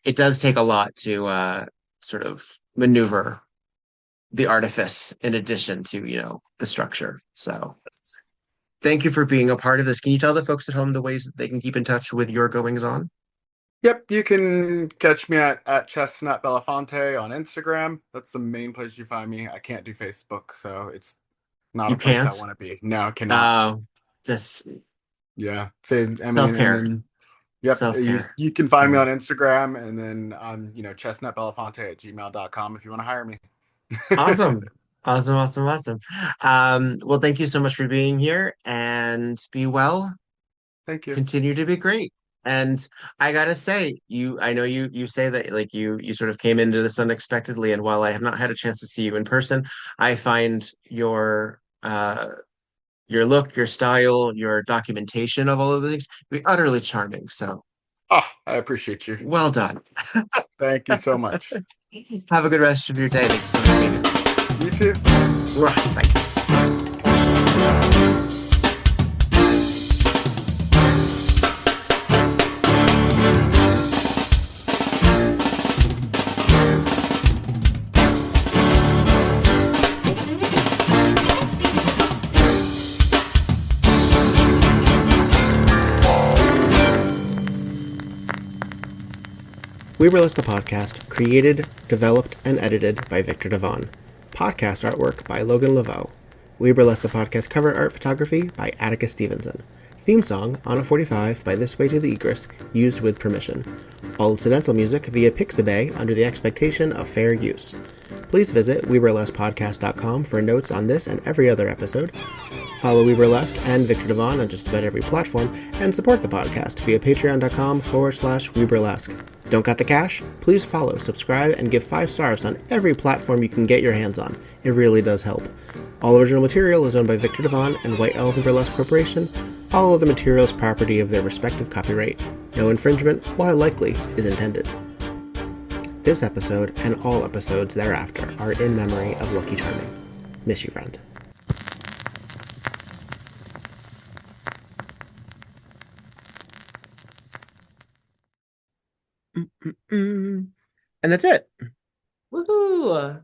It does take a lot to sort of maneuver the artifice in addition to, the structure. So thank you for being a part of this. Can you tell the folks at home the ways that they can keep in touch with your goings on? Yep, you can catch me at Chestnut Belafonte on Instagram. That's the main place you find me. I can't do Facebook, so it's not You a place I can't. want to be. No, I cannot. Uh, just Yeah. Same. I mean, and self-care. then yep, Self-care. you can find me Yeah. on Instagram and then Chestnut Belafonte at gmail.com if you want to hire me. Awesome. Awesome, awesome, awesome. Well, thank you so much for being here and be well. Thank you. Continue to be great. And I gotta say, I know you say that like you sort of came into this unexpectedly, and while I have not had a chance to see you in person, I find your look, your style, your documentation of all of the things to be utterly charming. So Oh, I appreciate you. well done. Thank you so much. Have a good rest of your day. Thank you so much for being here. You too. Bye. WEBurlesque the podcast, created, developed, and edited by Viktor Devon. Podcast artwork by Logan Laveau. WEBurlesque the podcast cover art photography by Atticus Stevenson. Theme song, On 45 by This Way to the Egress, used with permission. All incidental music via Pixabay under the expectation of fair use. Please visit WEBurlesquepodcast.com for notes on this and every other episode. Follow WeBurlesque and Viktor Devon on just about every platform, and support the podcast via patreon.com/WeBurlesque. Don't got the cash? Please follow, subscribe, and give 5 stars on every platform you can get your hands on. It really does help. All original material is owned by Viktor Devon and White Elephant Burlesque Corporation. All other materials property of their respective copyright. No infringement, while likely, is intended. This episode, and all episodes thereafter, are in memory of Lucky Charming. Miss you, friend. And that's it. Woohoo!